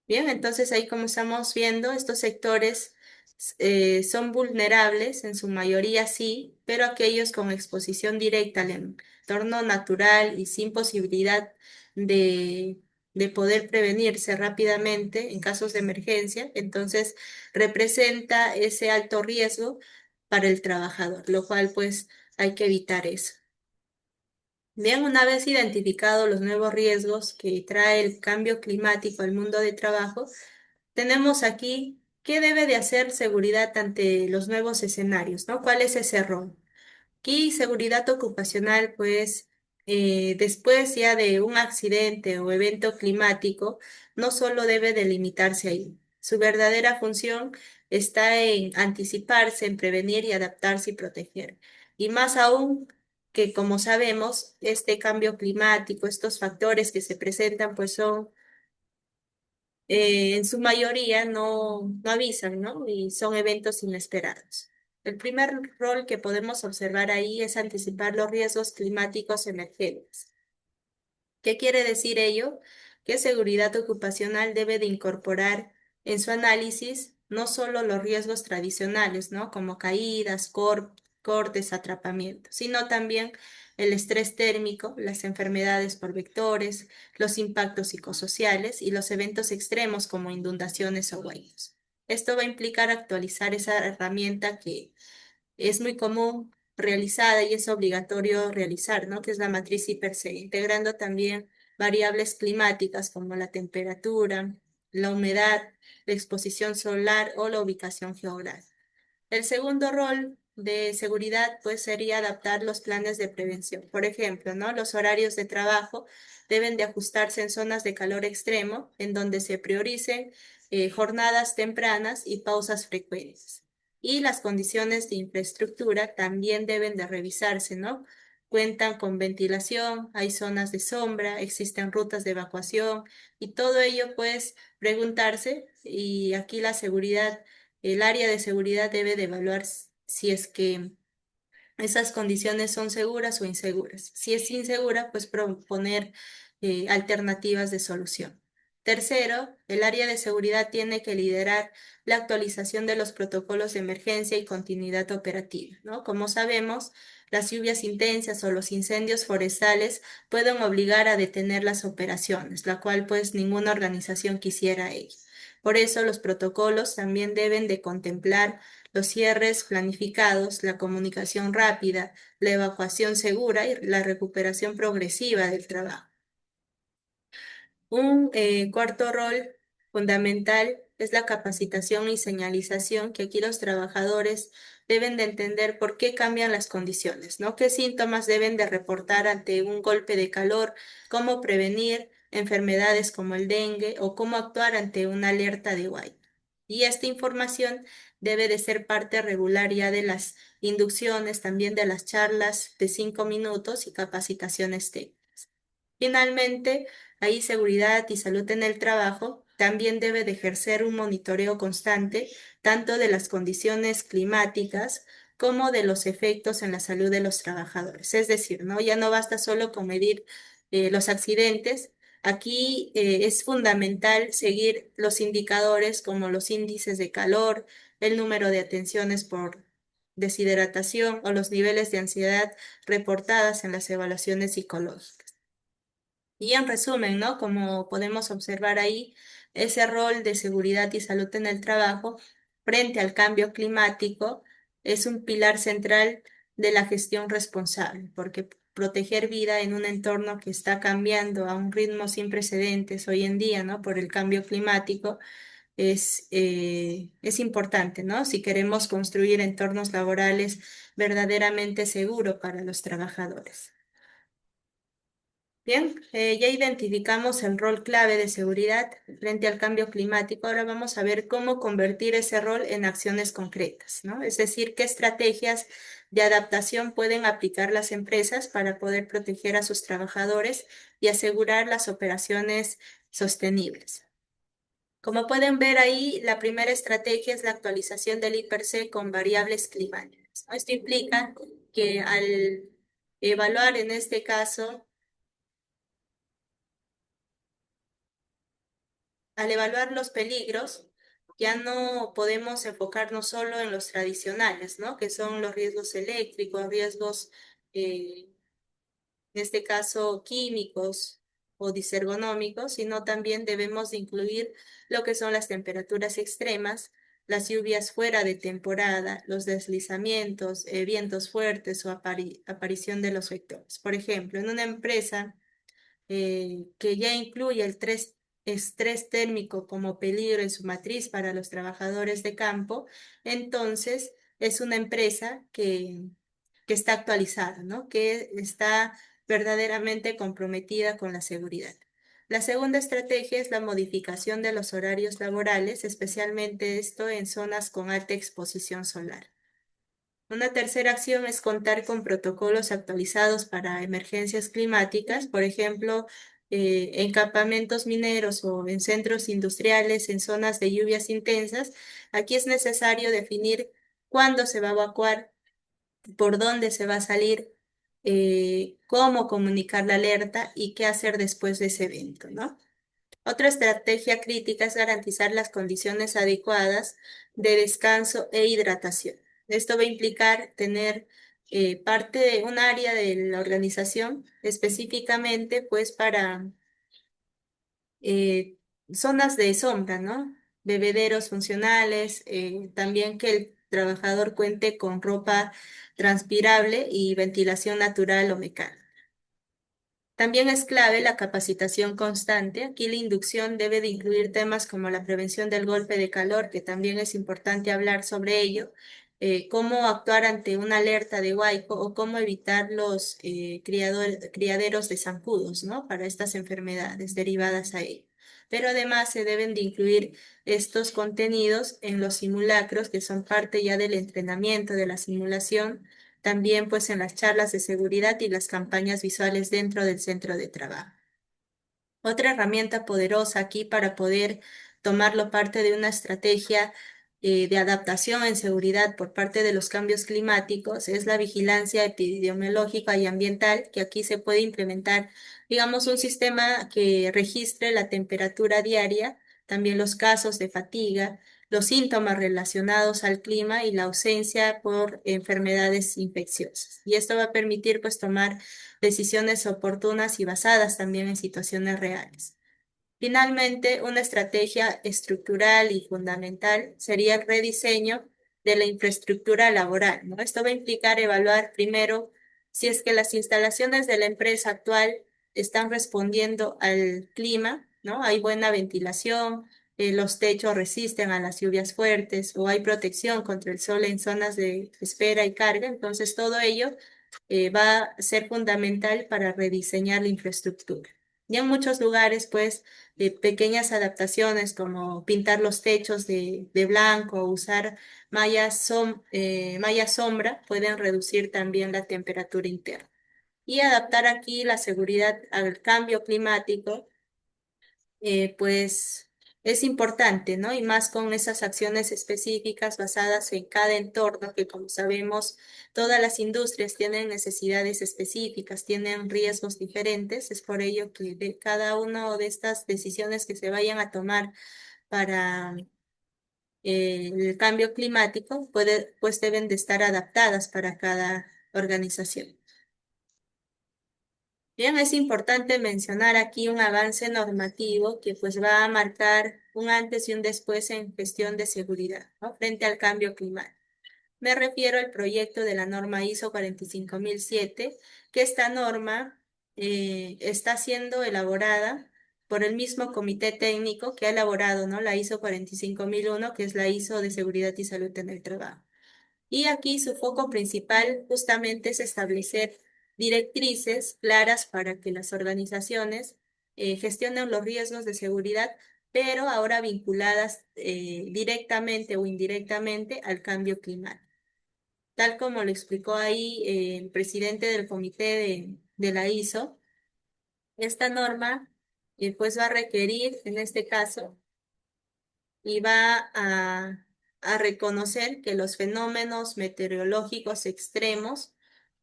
Bien, entonces ahí como estamos viendo, estos sectores son vulnerables, en su mayoría sí, pero aquellos con exposición directa al entorno natural y sin posibilidad de, de poder prevenirse rápidamente en casos de emergencia, entonces representa ese alto riesgo para el trabajador, lo cual pues hay que evitar eso. Bien, una vez identificados los nuevos riesgos que trae el cambio climático al mundo de trabajo, tenemos aquí qué debe de hacer seguridad ante los nuevos escenarios, ¿no? ¿Cuál es ese rol? Y seguridad ocupacional, pues después ya de un accidente o evento climático, no solo debe delimitarse ahí. Su verdadera función está en anticiparse, en prevenir y adaptarse y proteger. Y más aún que, como sabemos, este cambio climático, estos factores que se presentan, pues son en su mayoría no avisan, ¿no? Y son eventos inesperados. El primer rol que podemos observar ahí es anticipar los riesgos climáticos emergentes. ¿Qué quiere decir ello? Que seguridad ocupacional debe de incorporar en su análisis no solo los riesgos tradicionales, ¿no? Como caídas, cortes, atrapamientos, sino también el estrés térmico, las enfermedades por vectores, los impactos psicosociales y los eventos extremos como inundaciones o huelgas. Esto va a implicar actualizar esa herramienta que es muy común realizada y es obligatorio realizar, ¿no? Que es la matriz I+C, integrando también variables climáticas como la temperatura, la humedad, la exposición solar o la ubicación geográfica. El segundo rol de seguridad pues sería adaptar los planes de prevención. Por ejemplo, ¿no? Los horarios de trabajo deben de ajustarse en zonas de calor extremo, en donde se prioricen jornadas tempranas y pausas frecuentes. Y las condiciones de infraestructura también deben de revisarse, ¿no? Cuentan con ventilación, hay zonas de sombra, existen rutas de evacuación y todo ello pues preguntarse y aquí la seguridad, el área de seguridad debe de evaluar si es que esas condiciones son seguras o inseguras. Si es insegura, pues proponer alternativas de solución. Tercero, el área de seguridad tiene que liderar la actualización de los protocolos de emergencia y continuidad operativa, ¿no? Como sabemos, las lluvias intensas o los incendios forestales pueden obligar a detener las operaciones, la cual pues ninguna organización quisiera ello. Por eso los protocolos también deben de contemplar los cierres planificados, la comunicación rápida, la evacuación segura y la recuperación progresiva del trabajo. Un cuarto rol fundamental es la capacitación y señalización, que aquí los trabajadores deben de entender por qué cambian las condiciones, ¿no? ¿Qué síntomas deben de reportar ante un golpe de calor? ¿Cómo prevenir enfermedades como el dengue o cómo actuar ante una alerta de White? Y esta información debe de ser parte regular ya de las inducciones, también de las charlas de 5 minutos y capacitaciones técnicas. Finalmente, ahí seguridad y salud en el trabajo también debe de ejercer un monitoreo constante tanto de las condiciones climáticas como de los efectos en la salud de los trabajadores. Es decir, ¿no? Ya no basta solo con medir los accidentes. Aquí es fundamental seguir los indicadores como los índices de calor, el número de atenciones por deshidratación o los niveles de ansiedad reportadas en las evaluaciones psicológicas. Y en resumen, ¿no? Como podemos observar ahí, ese rol de seguridad y salud en el trabajo frente al cambio climático es un pilar central de la gestión responsable, porque proteger vida en un entorno que está cambiando a un ritmo sin precedentes hoy en día, ¿no? Por el cambio climático es importante, ¿no? Si queremos construir entornos laborales verdaderamente seguros para los trabajadores. Bien, ya identificamos el rol clave de seguridad frente al cambio climático. Ahora vamos a ver cómo convertir ese rol en acciones concretas, ¿no? Es decir, qué estrategias de adaptación pueden aplicar las empresas para poder proteger a sus trabajadores y asegurar las operaciones sostenibles. Como pueden ver ahí, la primera estrategia es la actualización del I+C con variables climáticas, ¿no? Esto implica que al evaluar en este caso, al evaluar los peligros, ya no podemos enfocarnos solo en los tradicionales, ¿no? Que son los riesgos eléctricos, riesgos, en este caso, químicos o disergonómicos, sino también debemos de incluir lo que son las temperaturas extremas, las lluvias fuera de temporada, los deslizamientos, vientos fuertes o aparición de los vectores. Por ejemplo, en una empresa que ya incluye el estrés térmico como peligro en su matriz para los trabajadores de campo, entonces es una empresa que está actualizada, ¿no? Que está verdaderamente comprometida con la seguridad. La segunda estrategia es la modificación de los horarios laborales, especialmente esto en zonas con alta exposición solar. Una tercera acción es contar con protocolos actualizados para emergencias climáticas, por ejemplo, en campamentos mineros o en centros industriales, en zonas de lluvias intensas. Aquí es necesario definir cuándo se va a evacuar, por dónde se va a salir, cómo comunicar la alerta y qué hacer después de ese evento, ¿no? Otra estrategia crítica es garantizar las condiciones adecuadas de descanso e hidratación. Esto va a implicar tener parte de un área de la organización específicamente pues para eh, zonas de sombra, ¿no? Bebederos funcionales, también que el trabajador cuente con ropa transpirable y ventilación natural o mecánica. También es clave la capacitación constante. Aquí la inducción debe de incluir temas como la prevención del golpe de calor, que también es importante hablar sobre ello, cómo actuar ante una alerta de huaico o cómo evitar los criaderos de zancudos, ¿no? Para estas enfermedades derivadas a ello. Pero además se deben de incluir estos contenidos en los simulacros, que son parte ya del entrenamiento de la simulación, también pues en las charlas de seguridad y las campañas visuales dentro del centro de trabajo. Otra herramienta poderosa aquí para poder tomarlo parte de una estrategia de adaptación en seguridad por parte de los cambios climáticos es la vigilancia epidemiológica y ambiental, que aquí se puede implementar, digamos, un sistema que registre la temperatura diaria, también los casos de fatiga, los síntomas relacionados al clima y la ausencia por enfermedades infecciosas. Y esto va a permitir pues tomar decisiones oportunas y basadas también en situaciones reales. Finalmente, una estrategia estructural y fundamental sería el rediseño de la infraestructura laboral, ¿no? Esto va a implicar evaluar primero si es que las instalaciones de la empresa actual están respondiendo al clima, ¿no? Hay buena ventilación, los techos resisten a las lluvias fuertes o hay protección contra el sol en zonas de espera y carga. Entonces, todo ello va a ser fundamental para rediseñar la infraestructura. Y en muchos lugares, pues, pequeñas adaptaciones como pintar los techos de blanco o usar malla sombra pueden reducir también la temperatura interna. Y adaptar aquí la seguridad al cambio climático pues es importante, ¿no? Y más con esas acciones específicas basadas en cada entorno, que como sabemos, todas las industrias tienen necesidades específicas, tienen riesgos diferentes. Es por ello que de cada una de estas decisiones que se vayan a tomar para el cambio climático, pues deben de estar adaptadas para cada organización. Bien, es importante mencionar aquí un avance normativo que pues va a marcar un antes y un después en gestión de seguridad, ¿no? Frente al cambio climático. Me refiero al proyecto de la norma ISO 45007, que esta norma está siendo elaborada por el mismo comité técnico que ha elaborado, ¿no? La ISO 45001, que es la ISO de seguridad y salud en el trabajo. Y aquí su foco principal justamente es establecer directrices claras para que las organizaciones gestionen los riesgos de seguridad, pero ahora vinculadas directamente o indirectamente al cambio climático. Tal como lo explicó ahí el presidente del comité de la ISO, esta norma pues va a requerir, en este caso, y va a reconocer que los fenómenos meteorológicos extremos,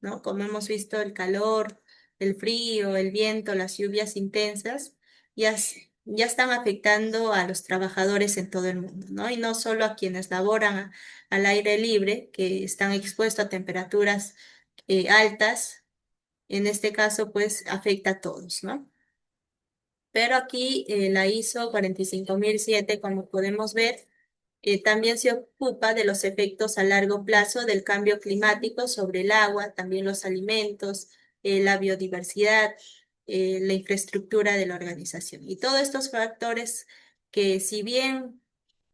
¿no? Como hemos visto, el calor, el frío, el viento, las lluvias intensas, ya están afectando a los trabajadores en todo el mundo, ¿no? Y no solo a quienes laboran al aire libre, que están expuestos a temperaturas altas, en este caso, pues afecta a todos, ¿no? Pero aquí la ISO 45007, como podemos ver, también se ocupa de los efectos a largo plazo del cambio climático sobre el agua, también los alimentos, la biodiversidad, la infraestructura de la organización. Y todos estos factores que si bien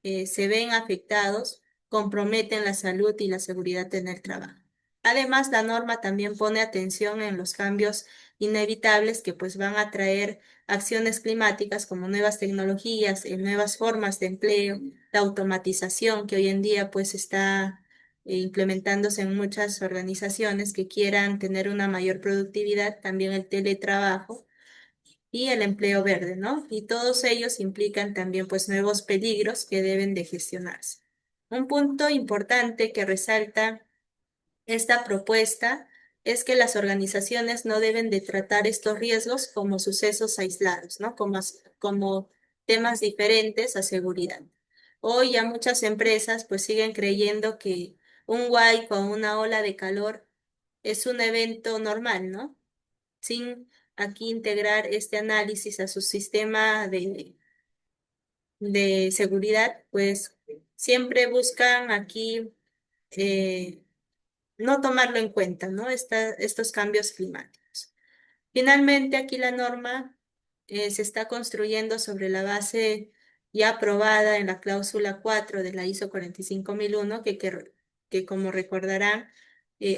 se ven afectados, comprometen la salud y la seguridad en el trabajo. Además, la norma también pone atención en los cambios inevitables que pues van a traer acciones climáticas como nuevas tecnologías, nuevas formas de empleo, la automatización que hoy en día pues está implementándose en muchas organizaciones que quieran tener una mayor productividad, también el teletrabajo y el empleo verde, ¿no? Y todos ellos implican también pues nuevos peligros que deben de gestionarse. Un punto importante que resalta esta propuesta es que las organizaciones no deben de tratar estos riesgos como sucesos aislados, ¿no? Como temas diferentes a seguridad. Hoy ya muchas empresas pues siguen creyendo que un huaico o una ola de calor es un evento normal, ¿no? Sin aquí integrar este análisis a su sistema de seguridad, pues siempre buscan aquí no tomarlo en cuenta, ¿no? Estos cambios climáticos. Finalmente, aquí la norma se está construyendo sobre la base ya aprobada en la cláusula 4 de la ISO 45001, que como recordarán,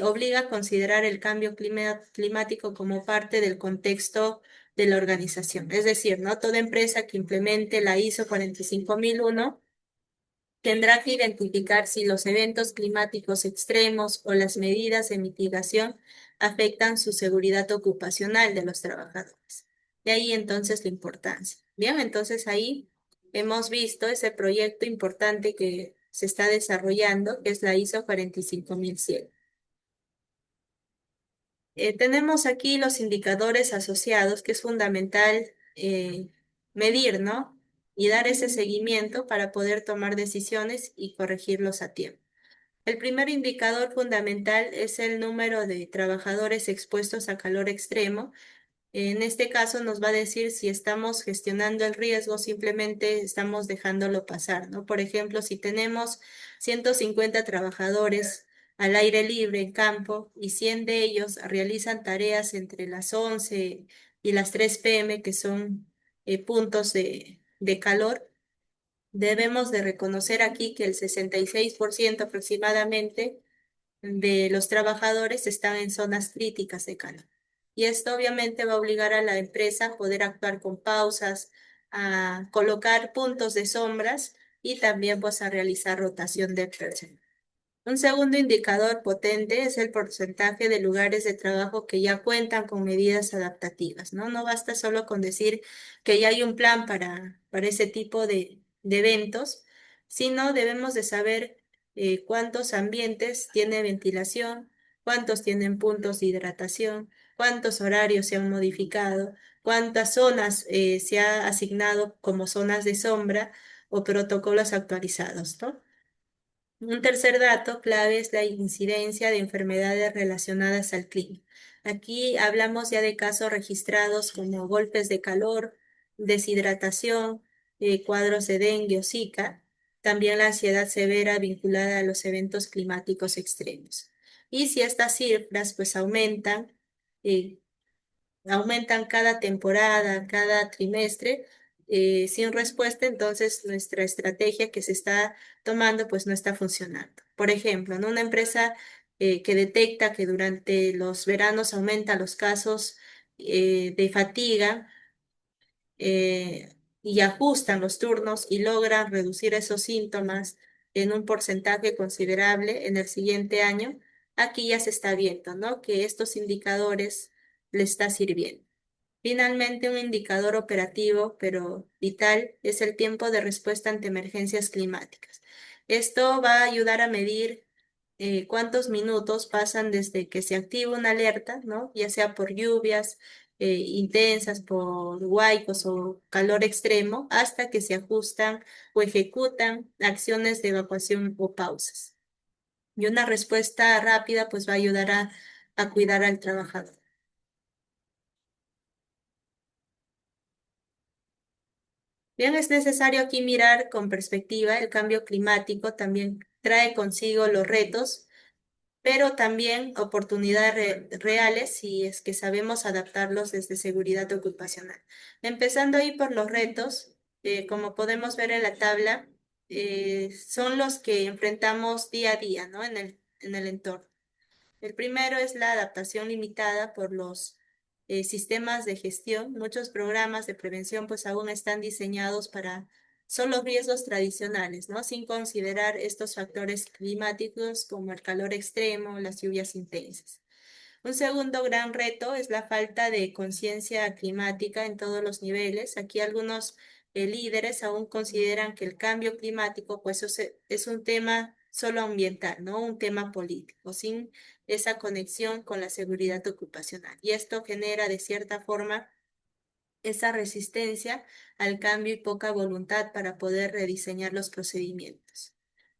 obliga a considerar el cambio climático como parte del contexto de la organización. Es decir, ¿no? Toda empresa que implemente la ISO 45001 tendrá que identificar si los eventos climáticos extremos o las medidas de mitigación afectan su seguridad ocupacional de los trabajadores. De ahí entonces la importancia. Bien, entonces ahí hemos visto ese proyecto importante que se está desarrollando, que es la ISO 45007. Tenemos aquí los indicadores asociados, que es fundamental medir, ¿no? Y dar ese seguimiento para poder tomar decisiones y corregirlos a tiempo. El primer indicador fundamental es el número de trabajadores expuestos a calor extremo. En este caso nos va a decir si estamos gestionando el riesgo o simplemente estamos dejándolo pasar, ¿no? Por ejemplo, si tenemos 150 trabajadores al aire libre en campo y 100 de ellos realizan tareas entre las 11 y las 3 p.m., que son puntos de calor, debemos de reconocer aquí que el 66% aproximadamente de los trabajadores están en zonas críticas de calor. Y esto obviamente va a obligar a la empresa a poder actuar con pausas, a colocar puntos de sombras y también pues a realizar rotación de personal. Un segundo indicador potente es el porcentaje de lugares de trabajo que ya cuentan con medidas adaptativas, ¿no? No basta solo con decir que ya hay un plan para ese tipo de eventos, sino debemos de saber cuántos ambientes tiene ventilación, cuántos tienen puntos de hidratación, cuántos horarios se han modificado, cuántas zonas se ha asignado como zonas de sombra o protocolos actualizados, ¿no? Un tercer dato clave es la incidencia de enfermedades relacionadas al clima. Aquí hablamos ya de casos registrados como golpes de calor, deshidratación, cuadros de dengue o Zika, también la ansiedad severa vinculada a los eventos climáticos extremos. Y si estas cifras pues eh, aumentan cada temporada, cada trimestre, sin respuesta, entonces nuestra estrategia que se está tomando pues no está funcionando. Por ejemplo, en una empresa que detecta que durante los veranos aumentan los casos de fatiga, y ajustan los turnos y logran reducir esos síntomas en un porcentaje considerable en el siguiente año, aquí ya se está viendo, ¿no? Que estos indicadores le está sirviendo. Finalmente, un indicador operativo, pero vital, es el tiempo de respuesta ante emergencias climáticas. Esto va a ayudar a medir cuántos minutos pasan desde que se activa una alerta, ¿no? Ya sea por lluvias intensas, por huaicos o calor extremo, hasta que se ajustan o ejecutan acciones de evacuación o pausas. Y una respuesta rápida, pues va a ayudar a cuidar al trabajador. Bien, es necesario aquí mirar con perspectiva. El cambio climático también trae consigo los retos, pero también oportunidades reales si es que sabemos adaptarlos desde seguridad ocupacional. Empezando ahí por los retos, como podemos ver en la tabla, son los que enfrentamos día a día, ¿no? En el entorno. El primero es la adaptación limitada por los sistemas de gestión. Muchos programas de prevención pues aún están diseñados para solo riesgos tradicionales, ¿no? Sin considerar estos factores climáticos como el calor extremo, las lluvias intensas. Un segundo gran reto es la falta de conciencia climática en todos los niveles. Aquí algunos líderes aún consideran que el cambio climático pues es un tema solo ambiental, no un tema político, sin esa conexión con la seguridad ocupacional. Y esto genera de cierta forma esa resistencia al cambio y poca voluntad para poder rediseñar los procedimientos.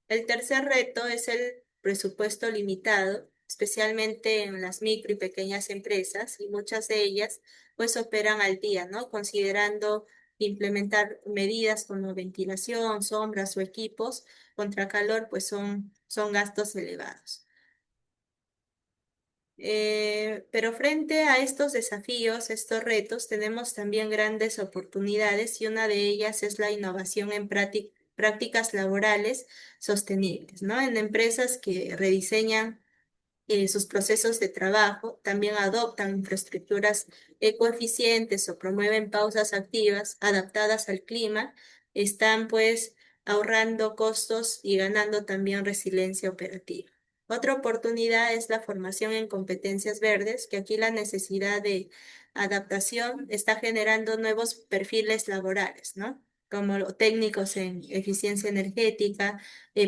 El tercer reto es el presupuesto limitado, especialmente en las micro y pequeñas empresas, y muchas de ellas pues operan al día, ¿no? Considerando implementar medidas como ventilación, sombras o equipos contra calor, pues son gastos elevados. Pero frente a estos desafíos, estos retos, tenemos también grandes oportunidades y una de ellas es la innovación en prácticas laborales sostenibles, ¿no? En empresas que rediseñan sus procesos de trabajo, también adoptan infraestructuras ecoeficientes o promueven pausas activas adaptadas al clima, están pues ahorrando costos y ganando también resiliencia operativa. Otra oportunidad es la formación en competencias verdes, que aquí la necesidad de adaptación está generando nuevos perfiles laborales, ¿no? Como técnicos en eficiencia energética,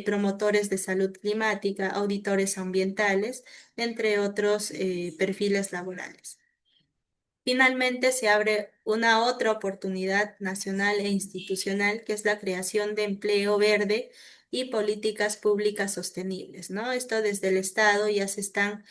promotores de salud climática, auditores ambientales, entre otros perfiles laborales. Finalmente, se abre una otra oportunidad nacional e institucional, que es la creación de empleo verde y políticas públicas sostenibles, ¿no? Esto desde el Estado ya se están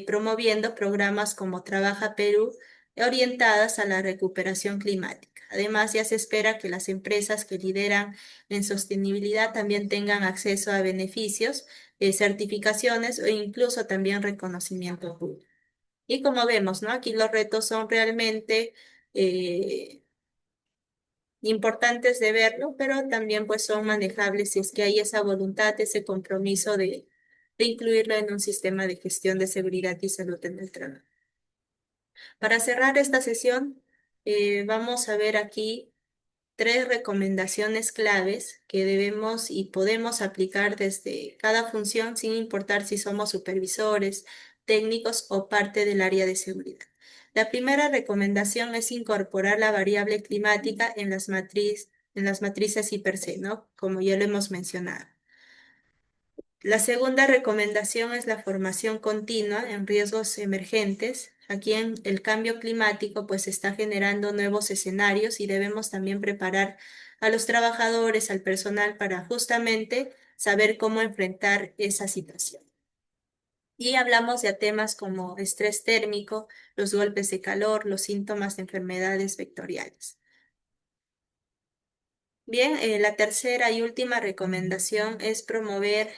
promoviendo programas como Trabaja Perú, orientadas a la recuperación climática. Además, ya se espera que las empresas que lideran en sostenibilidad también tengan acceso a beneficios, certificaciones o incluso también reconocimiento público. Y como vemos, ¿no? Aquí los retos son realmente eh, importantes de verlo, pero también pues son manejables si es que hay esa voluntad, ese compromiso de incluirlo en un sistema de gestión de seguridad y salud en el trabajo. Para cerrar esta sesión, vamos a ver aquí tres recomendaciones claves que debemos y podemos aplicar desde cada función sin importar si somos supervisores, técnicos o parte del área de seguridad. La primera recomendación es incorporar la variable climática en en las matrices I+C, ¿no? Como ya lo hemos mencionado. La segunda recomendación es la formación continua en riesgos emergentes. Aquí en el cambio climático pues está generando nuevos escenarios y debemos también preparar a los trabajadores, al personal para justamente saber cómo enfrentar esa situación. Y hablamos de temas como estrés térmico, los golpes de calor, los síntomas de enfermedades vectoriales. Bien, la tercera y última recomendación es promover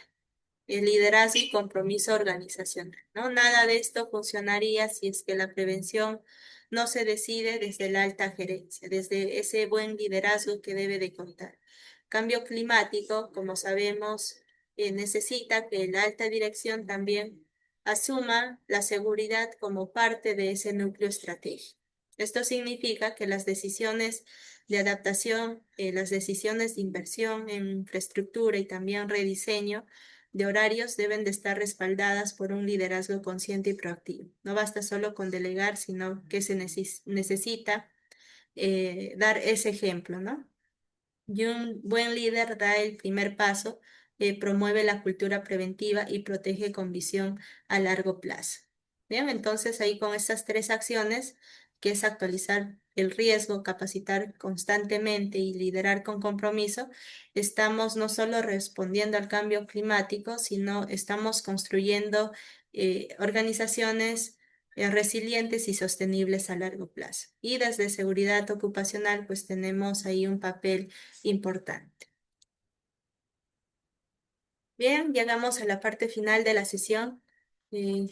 el liderazgo y compromiso organizacional, ¿no? Nada de esto funcionaría si es que la prevención no se decide desde la alta gerencia, desde ese buen liderazgo que debe de contar. Cambio climático, como sabemos, necesita que la alta dirección también asuma la seguridad como parte de ese núcleo estratégico. Esto significa que las decisiones de adaptación, las decisiones de inversión en infraestructura y también rediseño de horarios deben de estar respaldadas por un liderazgo consciente y proactivo. No basta solo con delegar, sino que se necesita dar ese ejemplo, ¿no? Y un buen líder da el primer paso, promueve la cultura preventiva y protege con visión a largo plazo. Bien, entonces ahí con estas tres acciones, que es actualizar el riesgo, capacitar constantemente y liderar con compromiso, estamos no solo respondiendo al cambio climático, sino estamos construyendo organizaciones resilientes y sostenibles a largo plazo. Y desde seguridad ocupacional, pues tenemos ahí un papel importante. Bien, llegamos a la parte final de la sesión.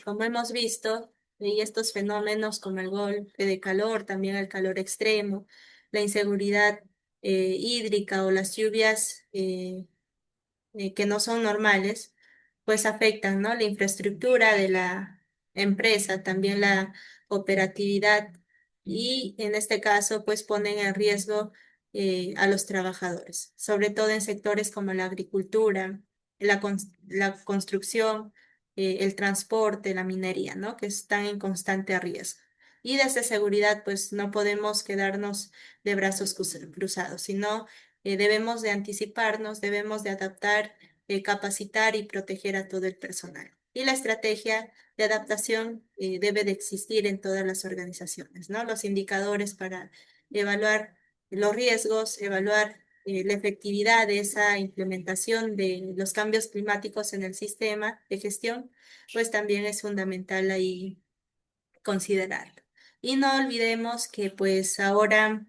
Como hemos visto, y estos fenómenos como el golpe de calor, también el calor extremo, la inseguridad hídrica o las lluvias que no son normales, pues afectan, ¿no? La infraestructura de empresa, también la operatividad y en este caso pues ponen en riesgo a los trabajadores, sobre todo en sectores como la agricultura, la construcción, el transporte, la minería, ¿no? Que están en constante riesgo. Y desde seguridad pues no podemos quedarnos de brazos cruzados, sino debemos de anticiparnos, debemos de adaptar, capacitar y proteger a todo el personal. Y la estrategia de adaptación debe de existir en todas las organizaciones, ¿no? Los indicadores para evaluar los riesgos, evaluar la efectividad de esa implementación de los cambios climáticos en el sistema de gestión, pues también es fundamental ahí considerarlo. Y no olvidemos que pues ahora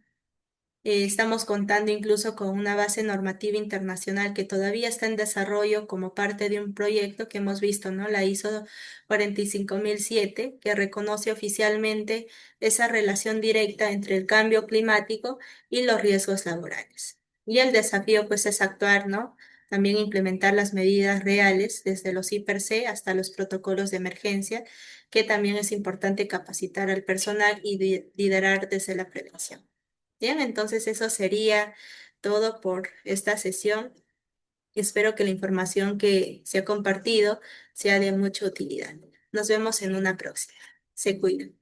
estamos contando incluso con una base normativa internacional que todavía está en desarrollo como parte de un proyecto que hemos visto, ¿no? La ISO 45007, que reconoce oficialmente esa relación directa entre el cambio climático y los riesgos laborales. Y el desafío, pues, es actuar, ¿no? También implementar las medidas reales, desde los I+C hasta los protocolos de emergencia, que también es importante capacitar al personal y liderar desde la prevención. Bien, entonces eso sería todo por esta sesión. Espero que la información que se ha compartido sea de mucha utilidad. Nos vemos en una próxima. Se cuidan.